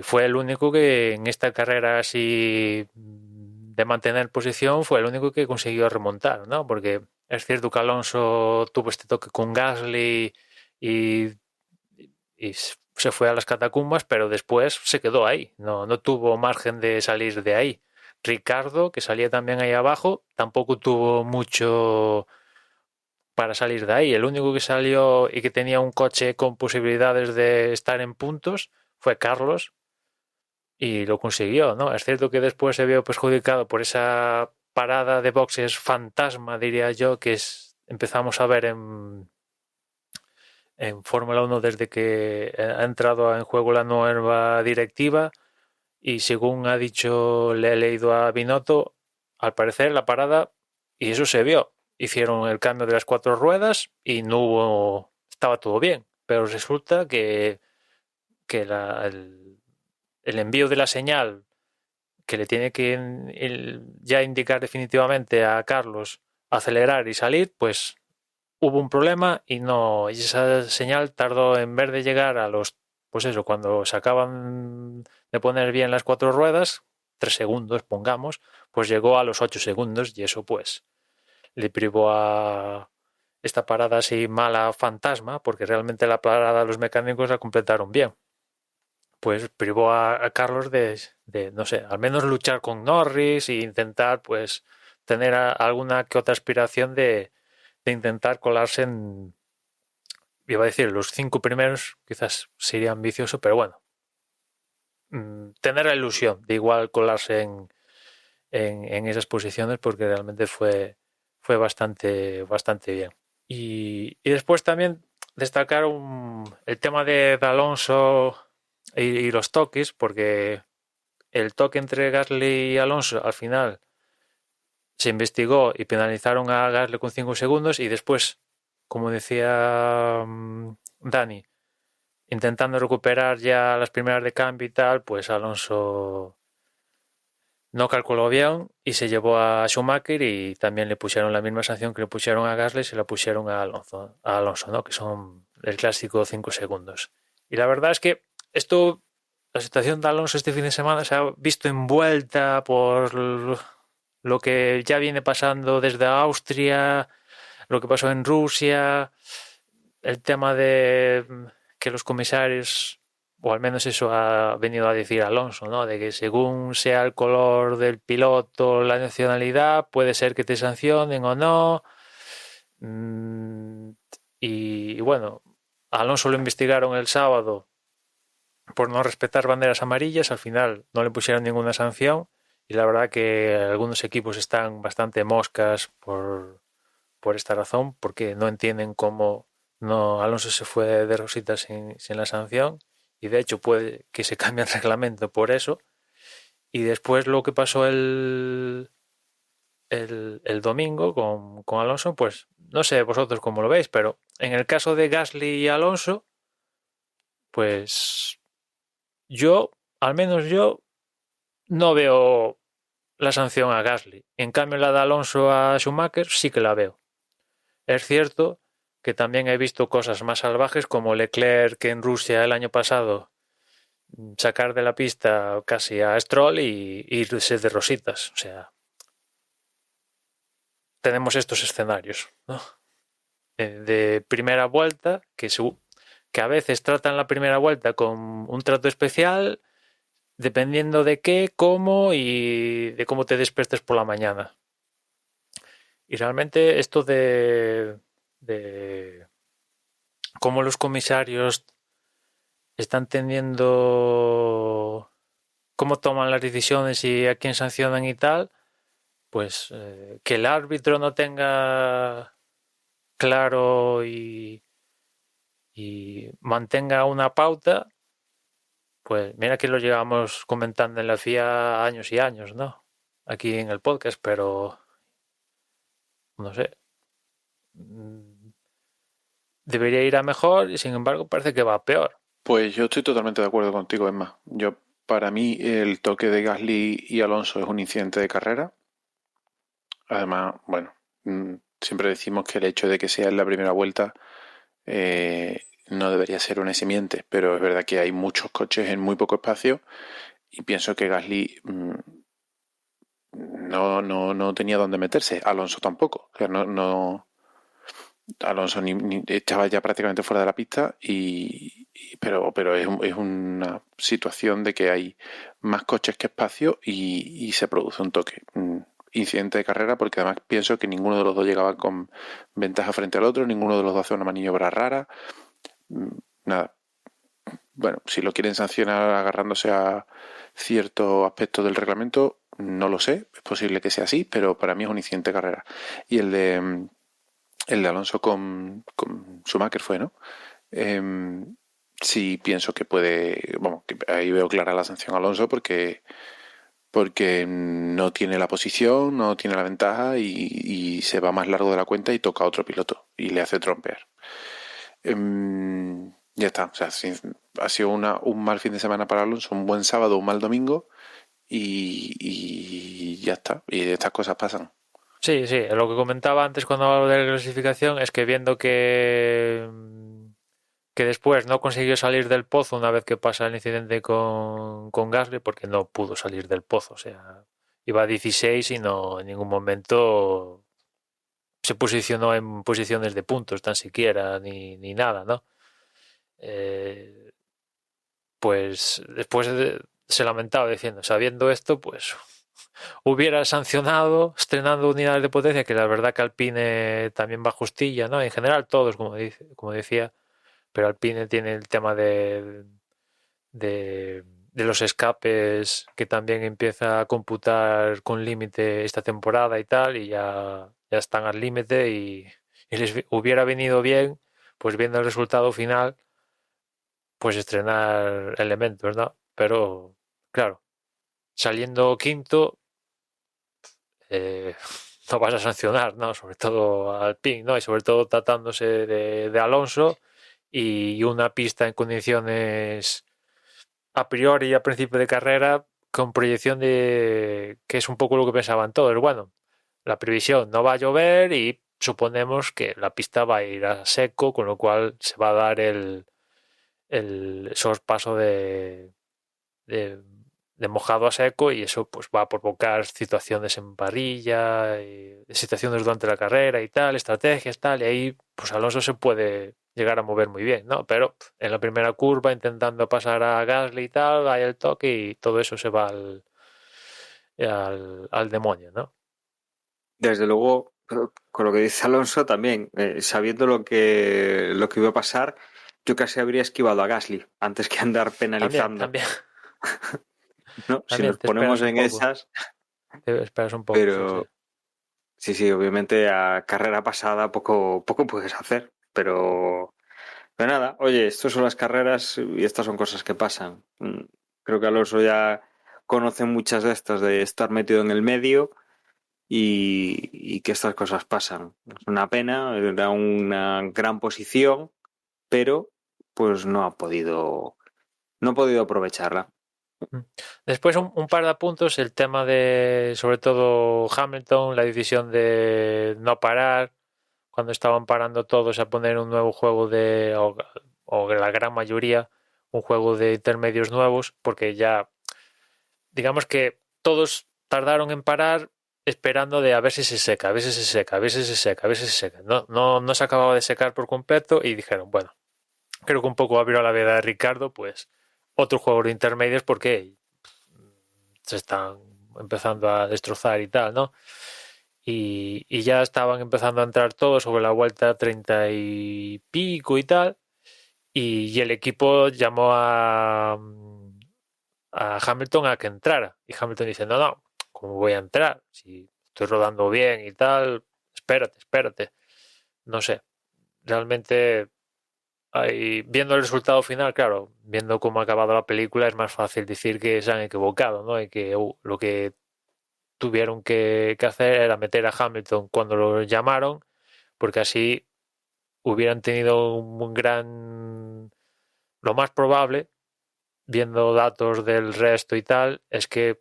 fue el único que en esta carrera así de mantener posición fue el único que consiguió remontar, ¿no? Porque es cierto que Alonso tuvo este toque con Gasly y, y se fue a las catacumbas, pero después se quedó ahí, no tuvo margen de salir de ahí. Ricardo, que salía también ahí abajo, tampoco tuvo mucho para salir de ahí. El único que salió y que tenía un coche con posibilidades de estar en puntos fue Carlos y lo consiguió, ¿no? Es cierto que después se vio perjudicado por esa parada de boxes fantasma, diría yo, empezamos a ver en Fórmula 1 desde que ha entrado en juego la nueva directiva y según ha dicho, le he leído a Binotto, al parecer la parada, y eso se vio, hicieron el cambio de las 4 ruedas y estaba todo bien, pero resulta que el envío de la señal que le tiene que ya indicar definitivamente a Carlos acelerar y salir, pues hubo un problema y esa señal tardó, en vez de llegar pues eso, cuando se acaban de poner bien las 4 ruedas, 3 segundos, pongamos, pues llegó a los 8 segundos y eso pues le privó a esta parada así mala fantasma, porque realmente la parada los mecánicos la completaron bien. Pues privó a Carlos no sé, al menos luchar con Norris e intentar pues tener alguna que otra aspiración de intentar colarse iba a decir, los 5 primeros, quizás sería ambicioso, pero bueno, tener la ilusión de igual colarse en esas posiciones porque realmente fue bastante bien. Y después también destacar el tema de Alonso y los toques, porque el toque entre Gasly y Alonso al final se investigó y penalizaron a Gasly con 5 segundos y después, como decía Dani, intentando recuperar ya las primeras de cambio y tal, pues Alonso no calculó bien y se llevó a Schumacher, y también le pusieron la misma sanción que le pusieron a Gasly, se la pusieron a Alonso, ¿no? Que son el clásico 5 segundos. Y la verdad es que la situación de Alonso este fin de semana se ha visto envuelta por lo que ya viene pasando desde Austria, lo que pasó en Rusia, el tema de que los comisarios, o al menos eso ha venido a decir Alonso, ¿no? De que según sea el color del piloto, la nacionalidad, puede ser que te sancionen o no. Y bueno, a Alonso lo investigaron el sábado por no respetar banderas amarillas. Al final no le pusieron ninguna sanción, y la verdad que algunos equipos están bastante moscas por esta razón, porque no entienden cómo no Alonso se fue de rosita sin la sanción, y de hecho puede que se cambie el reglamento por eso. Y después lo que pasó el domingo con Alonso, pues no sé vosotros cómo lo veis, pero en el caso de Gasly y Alonso, pues al menos yo, no veo la sanción a Gasly. En cambio, la de Alonso a Schumacher sí que la veo. Es cierto que también he visto cosas más salvajes, como Leclerc, que en Rusia el año pasado sacar de la pista casi a Stroll y irse de rositas. O sea, tenemos estos escenarios, ¿no? De primera vuelta, que a veces tratan la primera vuelta con un trato especial, dependiendo de qué, cómo y de cómo te despiertes por la mañana. Y realmente esto de cómo los comisarios están teniendo, cómo toman las decisiones y a quién sancionan y tal, pues que el árbitro no tenga claro y mantenga una pauta, pues mira que lo llevamos comentando en la FIA años y años, ¿no? Aquí en el podcast, pero no sé. Debería ir a mejor y sin embargo parece que va a peor. Pues yo estoy totalmente de acuerdo contigo, Emma. Para mí, el toque de Gasly y Alonso es un incidente de carrera. Además, bueno, siempre decimos que el hecho de que sea en la primera vuelta no debería ser una eximiente, pero es verdad que hay muchos coches en muy poco espacio, y pienso que Gasly no tenía dónde meterse. Alonso tampoco. O sea, Alonso estaba ya prácticamente fuera de la pista, pero es una situación de que hay más coches que espacio y se produce un toque. Incidente de carrera, porque además pienso que ninguno de los dos llegaba con ventaja frente al otro, ninguno de los dos hace una maniobra rara. Nada. Bueno, si lo quieren sancionar agarrándose a cierto aspecto del reglamento, no lo sé, es posible que sea así, pero para mí es un incidente de carrera. Y el de Alonso con Schumacher fue, ¿no? Sí pienso que puede, bueno, que ahí veo clara la sanción a Alonso porque no tiene la posición, no tiene la ventaja y se va más largo de la cuenta y toca a otro piloto y le hace trompear. Ya está, o sea, ha sido un mal fin de semana para Alonso, un buen sábado, un mal domingo y ya está, y estas cosas pasan. Sí, lo que comentaba antes cuando hablaba de la clasificación es que viendo que después no consiguió salir del pozo una vez que pasa el incidente con Gasly, porque no pudo salir del pozo, o sea, iba a 16 y no en ningún momento se posicionó en posiciones de puntos tan siquiera, ni nada, ¿no? Pues después se lamentaba diciendo, sabiendo esto, pues hubiera sancionado estrenando unidades de potencia, que la verdad que Alpine también va justilla, ¿no? En general todos, como decía, pero Alpine tiene el tema de los escapes, que también empieza a computar con límite esta temporada y tal, y ya están al límite, y les hubiera venido bien, pues viendo el resultado final, pues estrenar elementos, ¿no? Pero claro, saliendo quinto, no vas a sancionar, ¿no? Sobre todo al PIN, ¿no? Y sobre todo tratándose de Alonso y una pista en condiciones a priori a principio de carrera con proyección de que es un poco lo que pensaban todos. Bueno, la previsión no va a llover y suponemos que la pista va a ir a seco, con lo cual se va a dar el sorpaso de mojado a seco y eso pues va a provocar situaciones en parrilla, y situaciones durante la carrera y tal, estrategias tal, y ahí pues Alonso se puede llegar a mover muy bien, ¿no? Pero en la primera curva intentando pasar a Gasly y tal, hay el toque y todo eso se va al demonio, ¿no? Desde luego, con lo que dice Alonso también, sabiendo lo que iba a pasar, yo casi habría esquivado a Gasly antes que andar penalizando, También, ¿no? Si también nos te esperas ponemos un en poco, esas, te esperas un poco, sí, sí. pero sí, obviamente a carrera pasada poco puedes hacer, pero nada, oye, estas son las carreras y estas son cosas que pasan. Creo que Alonso ya conoce muchas de estas de estar metido en el medio y que estas cosas pasan. Es una pena, era una gran posición, pero pues no ha podido aprovecharla. Después un par de puntos, el tema de, sobre todo Hamilton, la decisión de no parar, cuando estaban parando todos a poner un nuevo juego o la gran mayoría, un juego de intermedios nuevos, porque ya, digamos que todos tardaron en parar esperando de a ver si se seca, a ver si se seca, a ver si se seca, a ver si se seca. No se acababa de secar por completo y dijeron, bueno, creo que un poco abrió la veda de Ricardo, pues otro juego de intermedios porque se están empezando a destrozar y tal, ¿no? Y ya estaban empezando a entrar todos sobre la vuelta 30 y pico y tal, y el equipo llamó a Hamilton a que entrara, y Hamilton dice, no, ¿cómo voy a entrar? Si estoy rodando bien y tal, espérate, no sé, realmente viendo el resultado final, claro, viendo cómo ha acabado la película, es más fácil decir que se han equivocado, ¿no? Y que lo que tuvieron que hacer era meter a Hamilton cuando lo llamaron, porque así hubieran tenido un gran... Lo más probable, viendo datos del resto y tal, es que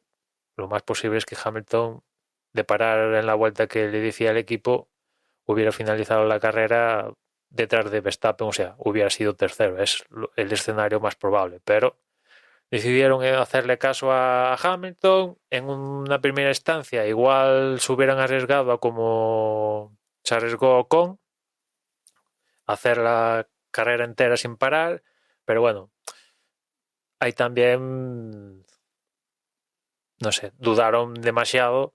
lo más posible es que Hamilton, de parar en la vuelta que le decía el equipo, hubiera finalizado la carrera detrás de Verstappen, o sea, hubiera sido tercero, es el escenario más probable, pero decidieron hacerle caso a Hamilton en una primera instancia, igual se hubieran arriesgado a como se arriesgó Ocon, hacer la carrera entera sin parar, pero bueno, ahí también, no sé, dudaron demasiado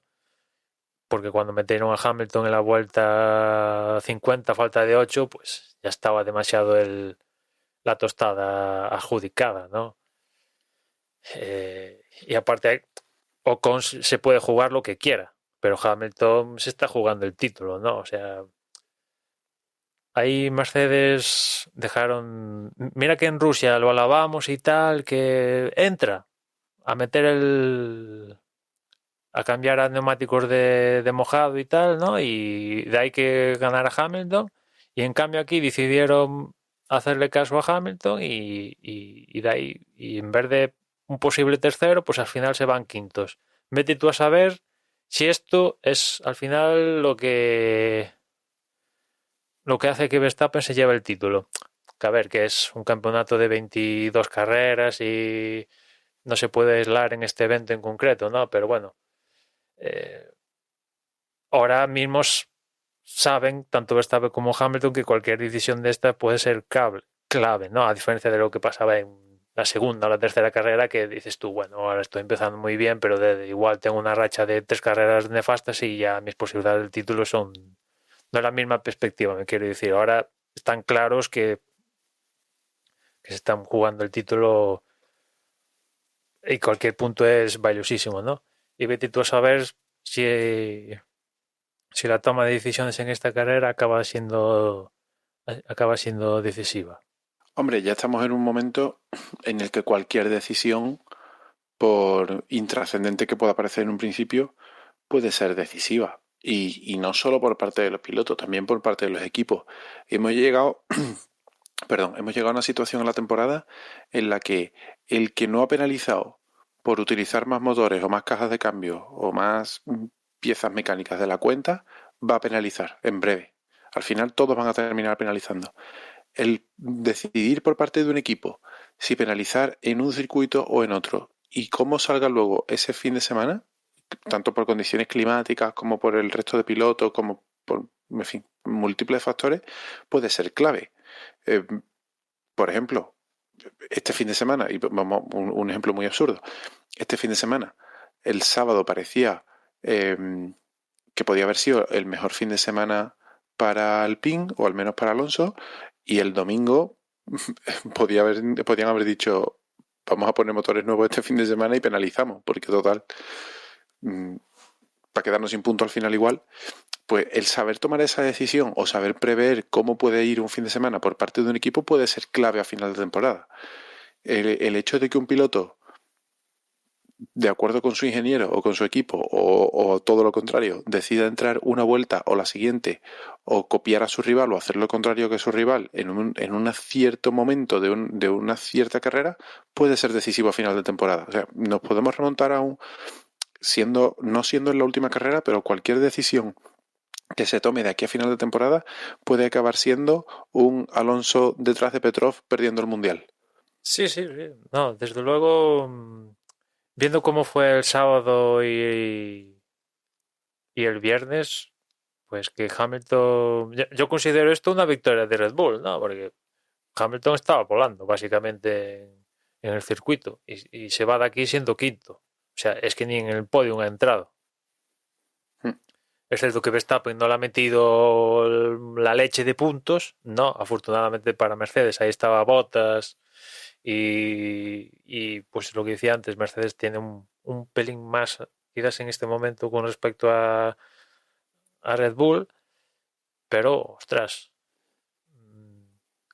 porque cuando metieron a Hamilton en la vuelta 50, falta de 8, pues ya estaba demasiado la tostada adjudicada, ¿no? Y aparte, Ocon se puede jugar lo que quiera, pero Hamilton se está jugando el título, ¿no? O sea, ahí Mercedes dejaron... Mira que en Rusia lo alabamos y tal, que entra a meter a cambiar a neumáticos de mojado y tal, ¿no? Y de ahí que ganar a Hamilton. Y en cambio aquí decidieron hacerle caso a Hamilton y de ahí, y en vez de un posible tercero, pues al final se van quintos. Vete tú a saber si esto es al final lo que hace que Verstappen se lleve el título. Que a ver, que es un campeonato de 22 carreras y no se puede aislar en este evento en concreto, ¿no? Pero bueno, eh, ahora mismo saben, tanto Verstappen como Hamilton, que cualquier decisión de esta puede ser clave, ¿no? A diferencia de lo que pasaba en la segunda o la tercera carrera, que dices tú, bueno, ahora estoy empezando muy bien, pero igual tengo una racha de 3 carreras nefastas y ya mis posibilidades del título son no es la misma perspectiva, me quiero decir. Ahora están claros que se están jugando el título y cualquier punto es valiosísimo, ¿no? Y vete tú a saber si la toma de decisiones en esta carrera acaba siendo decisiva. Hombre, ya estamos en un momento en el que cualquier decisión, por intrascendente que pueda parecer en un principio, puede ser decisiva. Y no solo por parte de los pilotos, también por parte de los equipos. Hemos llegado, hemos llegado a una situación en la temporada en la que el que no ha penalizado por utilizar más motores o más cajas de cambio o más piezas mecánicas de la cuenta, va a penalizar en breve. Al final todos van a terminar penalizando. El decidir por parte de un equipo si penalizar en un circuito o en otro y cómo salga luego ese fin de semana, tanto por condiciones climáticas como por el resto de pilotos, como por, en fin, múltiples factores, puede ser clave. Por ejemplo, este fin de semana, y vamos, un ejemplo muy absurdo, este fin de semana, el sábado parecía que podía haber sido el mejor fin de semana para Alpine, o al menos para Alonso, y el domingo podían haber dicho, vamos a poner motores nuevos este fin de semana y penalizamos, porque total, para quedarnos sin punto al final igual. Pues el saber tomar esa decisión o saber prever cómo puede ir un fin de semana por parte de un equipo puede ser clave a final de temporada. El hecho de que un piloto, de acuerdo con su ingeniero o con su equipo, o todo lo contrario, decida entrar una vuelta o la siguiente, o copiar a su rival o hacer lo contrario que su rival en un cierto momento de una cierta carrera, puede ser decisivo a final de temporada. O sea, nos podemos remontar a no siendo en la última carrera, pero cualquier decisión que se tome de aquí a final de temporada puede acabar siendo un Alonso detrás de Petrov perdiendo el Mundial. Sí, sí, sí. No, desde luego, viendo cómo fue el sábado y el viernes, pues que Hamilton, yo considero esto una victoria de Red Bull, ¿no? Porque Hamilton estaba volando básicamente en el circuito y se va de aquí siendo quinto. O sea, es que ni en el podio ha entrado. Es cierto que Verstappen no le ha metido la leche de puntos, no, afortunadamente para Mercedes, ahí estaba Bottas y pues lo que decía antes, Mercedes tiene un pelín más quizás en este momento con respecto a Red Bull, pero ostras,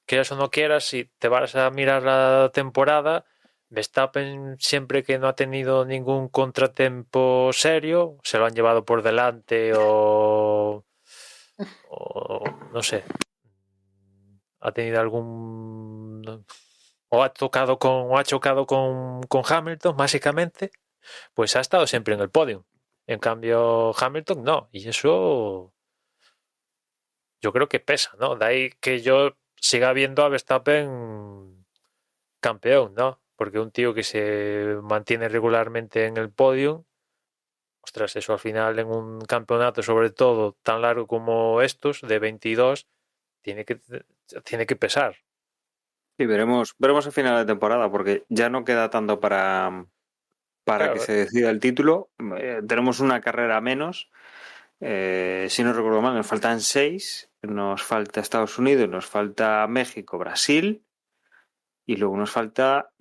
quieras o no quieras, si te vas a mirar la temporada, Verstappen siempre que no ha tenido ningún contratiempo serio, se lo han llevado por delante o no sé, ha tenido algún o ha chocado con Hamilton básicamente, pues ha estado siempre en el podio. En cambio Hamilton no, y eso yo creo que pesa, ¿no? De ahí que yo siga viendo a Verstappen campeón, ¿no? Porque un tío que se mantiene regularmente en el podio, ostras, eso al final en un campeonato, sobre todo tan largo como estos, de 22, tiene que pesar. Sí, veremos a final de temporada, porque ya no queda tanto para Claro, que se decida el título. Tenemos una carrera menos. Si no recuerdo mal, nos faltan 6. Nos falta Estados Unidos, nos falta México, Brasil. Y luego nos falta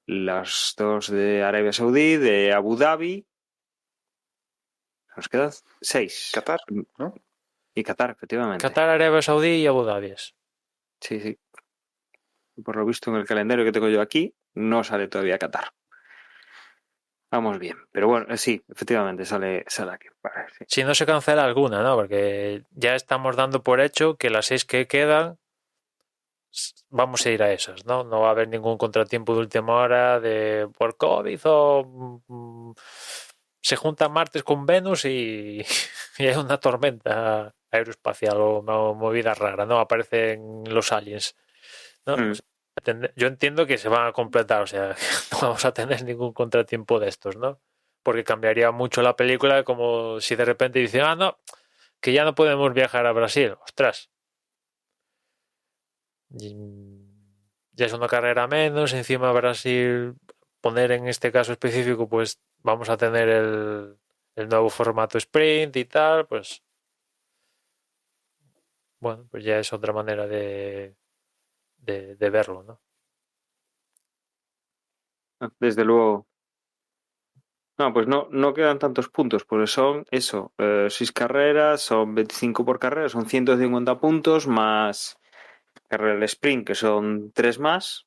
las dos de Arabia Saudí, de Abu Dhabi. Nos quedan 6. Qatar, ¿no? Y Qatar, efectivamente. Qatar, Arabia Saudí y Abu Dhabi. Sí, sí. Por lo visto en el calendario que tengo yo aquí, no sale todavía Qatar. Vamos bien. Pero bueno, sí, efectivamente sale aquí. Vale, sí. Si no se cancela alguna, ¿no? Porque ya estamos dando por hecho que las 6 que quedan vamos a ir a esas, ¿no? No va a haber ningún contratiempo de última hora por COVID o se juntan Martes con Venus y hay una tormenta aeroespacial o una movida rara, ¿no? Aparecen los aliens, ¿no? O sea, yo entiendo que se van a completar, o sea, no vamos a tener ningún contratiempo de estos, ¿no? Porque cambiaría mucho la película, como si de repente dicen, no, que ya no podemos viajar a Brasil. Ostras. Ya es una carrera menos, encima Brasil, poner en este caso específico, pues vamos a tener el nuevo formato sprint y tal, pues bueno, pues ya es otra manera de verlo, ¿no? Desde luego. No, pues no quedan tantos puntos, pues son eso, 6 carreras, son 25 por carrera, son 150 puntos, más carrera del sprint, que son 3 más,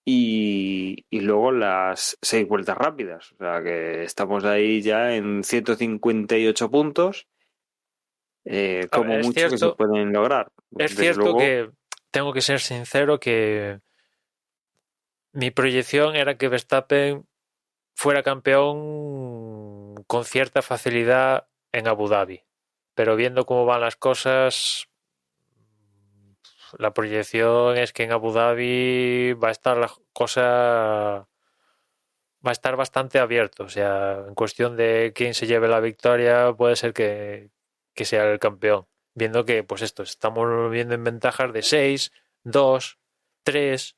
y luego las 6 vueltas rápidas. O sea que estamos ahí ya en 158 puntos, como Es mucho que se cierto, pueden lograr. es Desde cierto luego, que tengo que ser sincero que mi proyección era que Verstappen fuera campeón con cierta facilidad en Abu Dhabi. Pero viendo cómo van las cosas, la proyección es que en Abu Dhabi va a estar la cosa, va a estar bastante abierto. O sea, en cuestión de quién se lleve la victoria, puede ser que sea el campeón. Viendo que, pues esto, estamos viendo en ventajas de 6, 2, 3.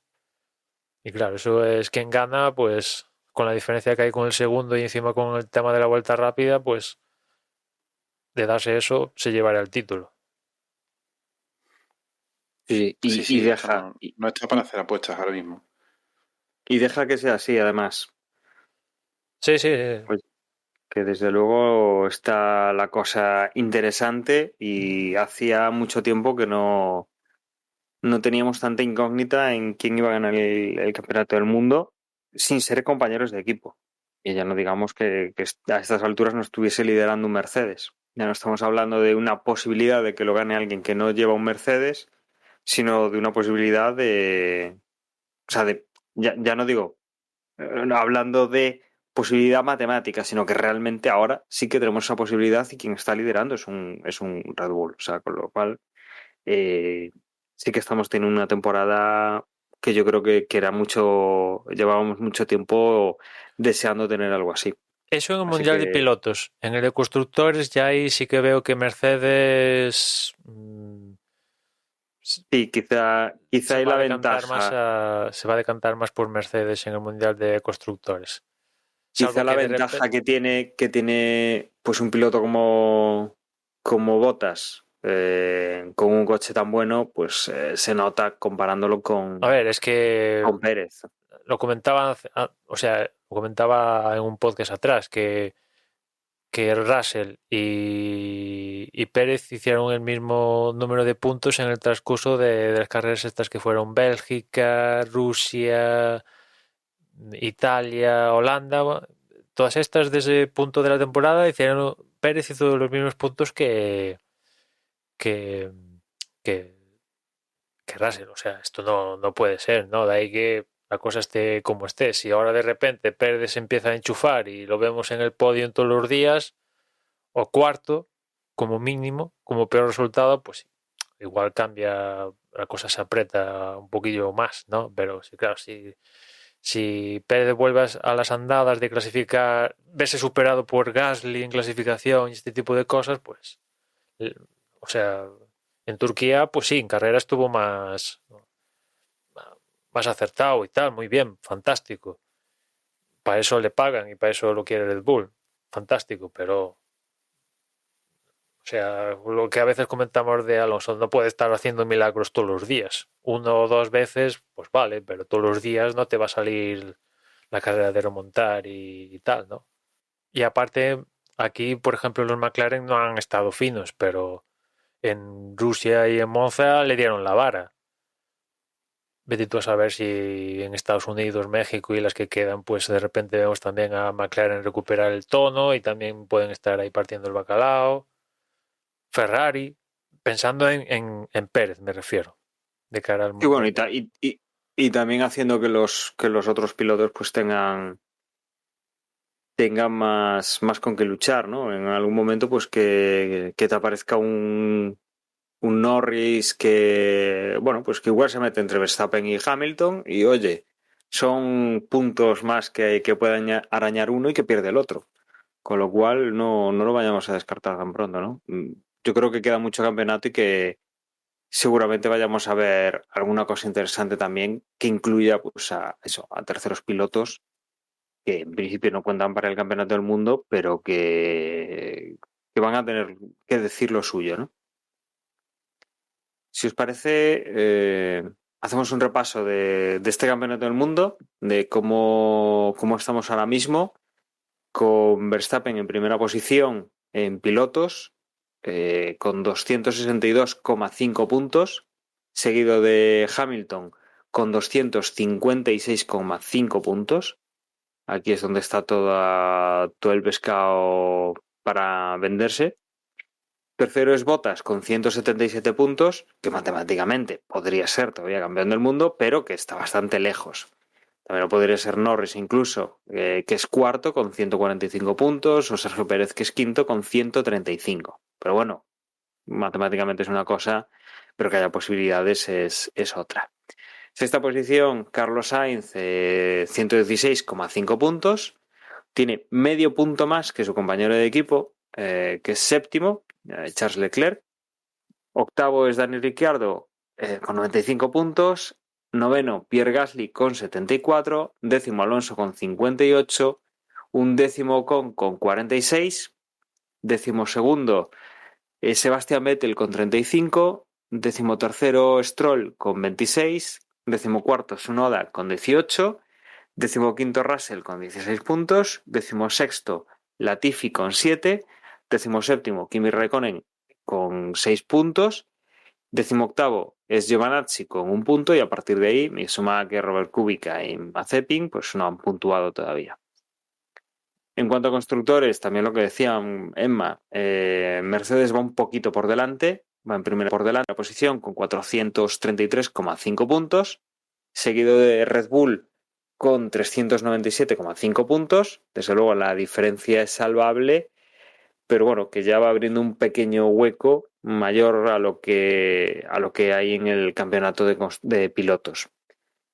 Y claro, eso es quien gana, pues con la diferencia que hay con el segundo y encima con el tema de la vuelta rápida, pues de darse eso, se llevará el título. Sí, Sí, sí, y eso no está para hacer apuestas ahora mismo. y deja que sea así, además. Sí, sí. Pues que desde luego está la cosa interesante y hacía mucho tiempo que no teníamos tanta incógnita en quién iba a ganar el campeonato del mundo sin ser compañeros de equipo. Y ya no digamos que a estas alturas no estuviese liderando un Mercedes. Ya no estamos hablando de una posibilidad de que lo gane alguien que no lleva un Mercedes, sino de una posibilidad de... O sea, ya no digo hablando de posibilidad matemática, sino que realmente ahora sí que tenemos esa posibilidad y quien está liderando es un Red Bull. O sea, con lo cual sí que estamos teniendo una temporada que yo creo que era mucho, llevábamos mucho tiempo deseando tener algo así. Eso en el Así Mundial de que Pilotos. En el de Constructores ya ahí sí que veo que Mercedes sí, quizá se hay va la a decantar más ventaja, se va a decantar más por Mercedes en el Mundial de Constructores. quizá Salvo la que de ventaja repente... que tiene pues un piloto como Bottas con un coche tan bueno, pues se nota comparándolo A ver, es que con Pérez. lo comentaba, o sea, lo comentaba en un podcast atrás, que Russell y Pérez hicieron el mismo número de puntos en el transcurso de las carreras estas que fueron Bélgica, Rusia, Italia, Holanda. Todas estas de ese punto de la temporada hicieron, Pérez hizo los mismos puntos que, que, que Russell. O sea, esto no puede ser, ¿no? De ahí que la cosa esté como esté. Si ahora de repente Pérez se empieza a enchufar y lo vemos en el podio todos los días, o cuarto, como mínimo, como peor resultado, pues igual cambia, la cosa se aprieta un poquillo más, ¿no? Pero sí, claro, si Pérez vuelve a las andadas de clasificar, verse superado por Gasly en clasificación y este tipo de cosas, pues, o sea, en Turquía, pues sí, en carrera estuvo más acertado y tal, muy bien, fantástico. Para eso le pagan y para eso lo quiere Red Bull, fantástico, pero o sea, lo que a veces comentamos de Alonso, no puede estar haciendo milagros todos los días. 1 o 2 veces, pues vale, pero todos los días no te va a salir la carrera de remontar y tal, ¿no? Y aparte, aquí, por ejemplo, los McLaren no han estado finos, pero en Rusia y en Monza le dieron la vara. Vete tú a saber si en Estados Unidos, México y las que quedan, pues de repente vemos también a McLaren recuperar el tono y también pueden estar ahí partiendo el bacalao. Ferrari, pensando en Pérez, me refiero, de cara al Y bueno, Mundial. y también haciendo que los otros pilotos pues tengan más con qué luchar, ¿no? En algún momento, pues que te aparezca un Norris que, bueno, pues que igual se mete entre Verstappen y Hamilton y oye, son puntos más que puede arañar uno y que pierde el otro. Con lo cual no lo vayamos a descartar tan pronto, ¿no? Yo creo que queda mucho campeonato y que seguramente vayamos a ver alguna cosa interesante también que incluya pues a terceros pilotos que en principio no cuentan para el campeonato del mundo, pero que van a tener que decir lo suyo, ¿no? Si os parece, hacemos un repaso de este campeonato del mundo, de cómo estamos ahora mismo, con Verstappen en primera posición en pilotos, con 262,5 puntos, seguido de Hamilton con 256,5 puntos. Aquí es donde está todo el pescado para venderse. Tercero es Bottas con 177 puntos, que matemáticamente podría ser todavía campeón del mundo, pero que está bastante lejos También lo podría ser Norris incluso, que es cuarto con 145 puntos, o Sergio Pérez, que es quinto con 135. Pero bueno, matemáticamente es una cosa, pero que haya posibilidades es otra. Sexta posición, Carlos Sainz, 116,5 puntos. Tiene medio punto más que su compañero de equipo, que es séptimo, Charles Leclerc. Octavo es Daniel Ricciardo, con 95 puntos. Noveno, Pierre Gasly con 74. Décimo, Alonso con 58. Un décimo Ocon con 46. Décimo segundo, Sebastian Vettel con 35. Décimo tercero, Stroll con 26. Décimo cuarto, Tsunoda con 18. Décimo quinto, Russell con 16 puntos. Décimo sexto, Latifi con 7. Décimo séptimo, Kimi Räikkönen con 6 puntos. Décimo octavo es Giovinazzi con 1 punto, y a partir de ahí, Mick Schumacher, Robert Kubica y Mazepin pues no han puntuado todavía. En cuanto a constructores, también lo que decía Emma, Mercedes va un poquito por delante, va en primera por delante la posición con 433,5 puntos, seguido de Red Bull con 397,5 puntos. Desde luego la diferencia es salvable, pero bueno, que ya va abriendo un pequeño hueco mayor a lo que hay en el campeonato de pilotos.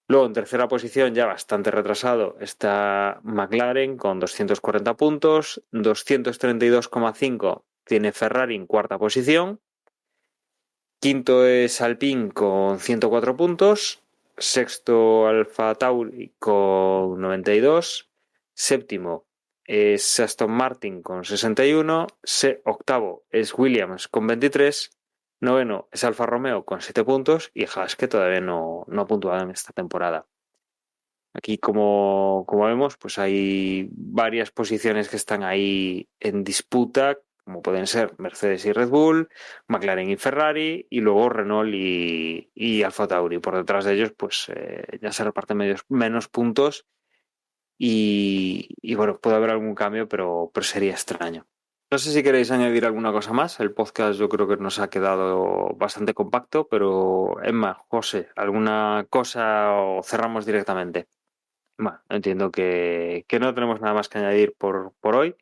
Luego, en tercera posición, ya bastante retrasado, está McLaren con 240 puntos. 232,5 tiene Ferrari en cuarta posición. Quinto es Alpine con 104 puntos. Sexto, Alfa Tauri con 92. Séptimo es Aston Martin con 61. Octavo es Williams con 23. Noveno es Alfa Romeo con 7 puntos, y Haas, que todavía no ha puntuado en esta temporada. Aquí, como vemos, pues hay varias posiciones que están ahí en disputa, como pueden ser Mercedes y Red Bull, McLaren y Ferrari, y luego Renault y Alfa Tauri. Por detrás de ellos, pues ya se reparten menos puntos, y bueno, puede haber algún cambio, pero sería extraño. No sé si queréis añadir alguna cosa más. El podcast yo creo que nos ha quedado bastante compacto, pero Emma, José, ¿alguna cosa o cerramos directamente? Bueno, entiendo que no tenemos nada más que añadir por hoy.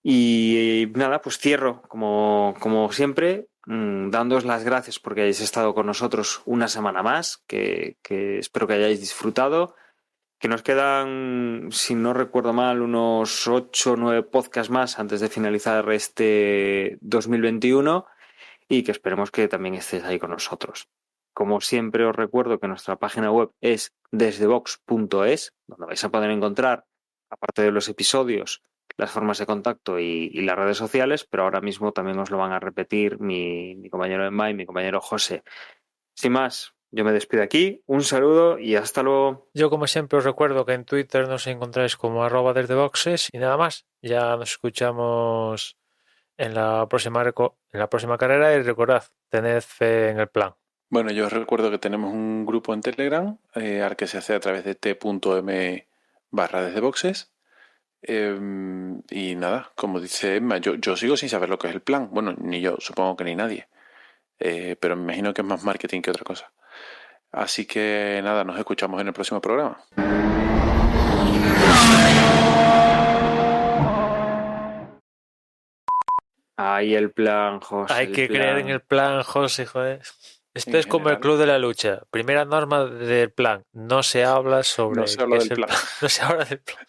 Y nada, pues cierro como siempre, dándoos las gracias porque hayáis estado con nosotros una semana más, que espero que hayáis disfrutado. Que nos quedan, si no recuerdo mal, unos 8 o 9 podcasts más antes de finalizar este 2021, y que esperemos que también estéis ahí con nosotros. Como siempre, os recuerdo que nuestra página web es desdebox.es, donde vais a poder encontrar, aparte de los episodios, las formas de contacto y las redes sociales, pero ahora mismo también os lo van a repetir mi compañero Emma y mi compañero José. Sin más, yo me despido aquí, un saludo y hasta luego. Yo, como siempre, os recuerdo que en Twitter nos encontráis como @desdeboxes, y nada más. Ya nos escuchamos en la próxima carrera, y recordad, tened fe en el plan. Bueno, yo os recuerdo que tenemos un grupo en Telegram al que se hace a través de t.m/desdeboxes. Y nada, como dice Emma, yo sigo sin saber lo que es el plan. Bueno, ni yo, supongo que ni nadie. Pero me imagino que es más marketing que otra cosa. Así que nada, nos escuchamos en el próximo programa. Ahí el plan, José. Hay que creer en el plan, José, joder. Esto En es como el general. club de la lucha. Primera norma del plan: no se habla sobre No se habla qué es del el plan. No se habla del plan.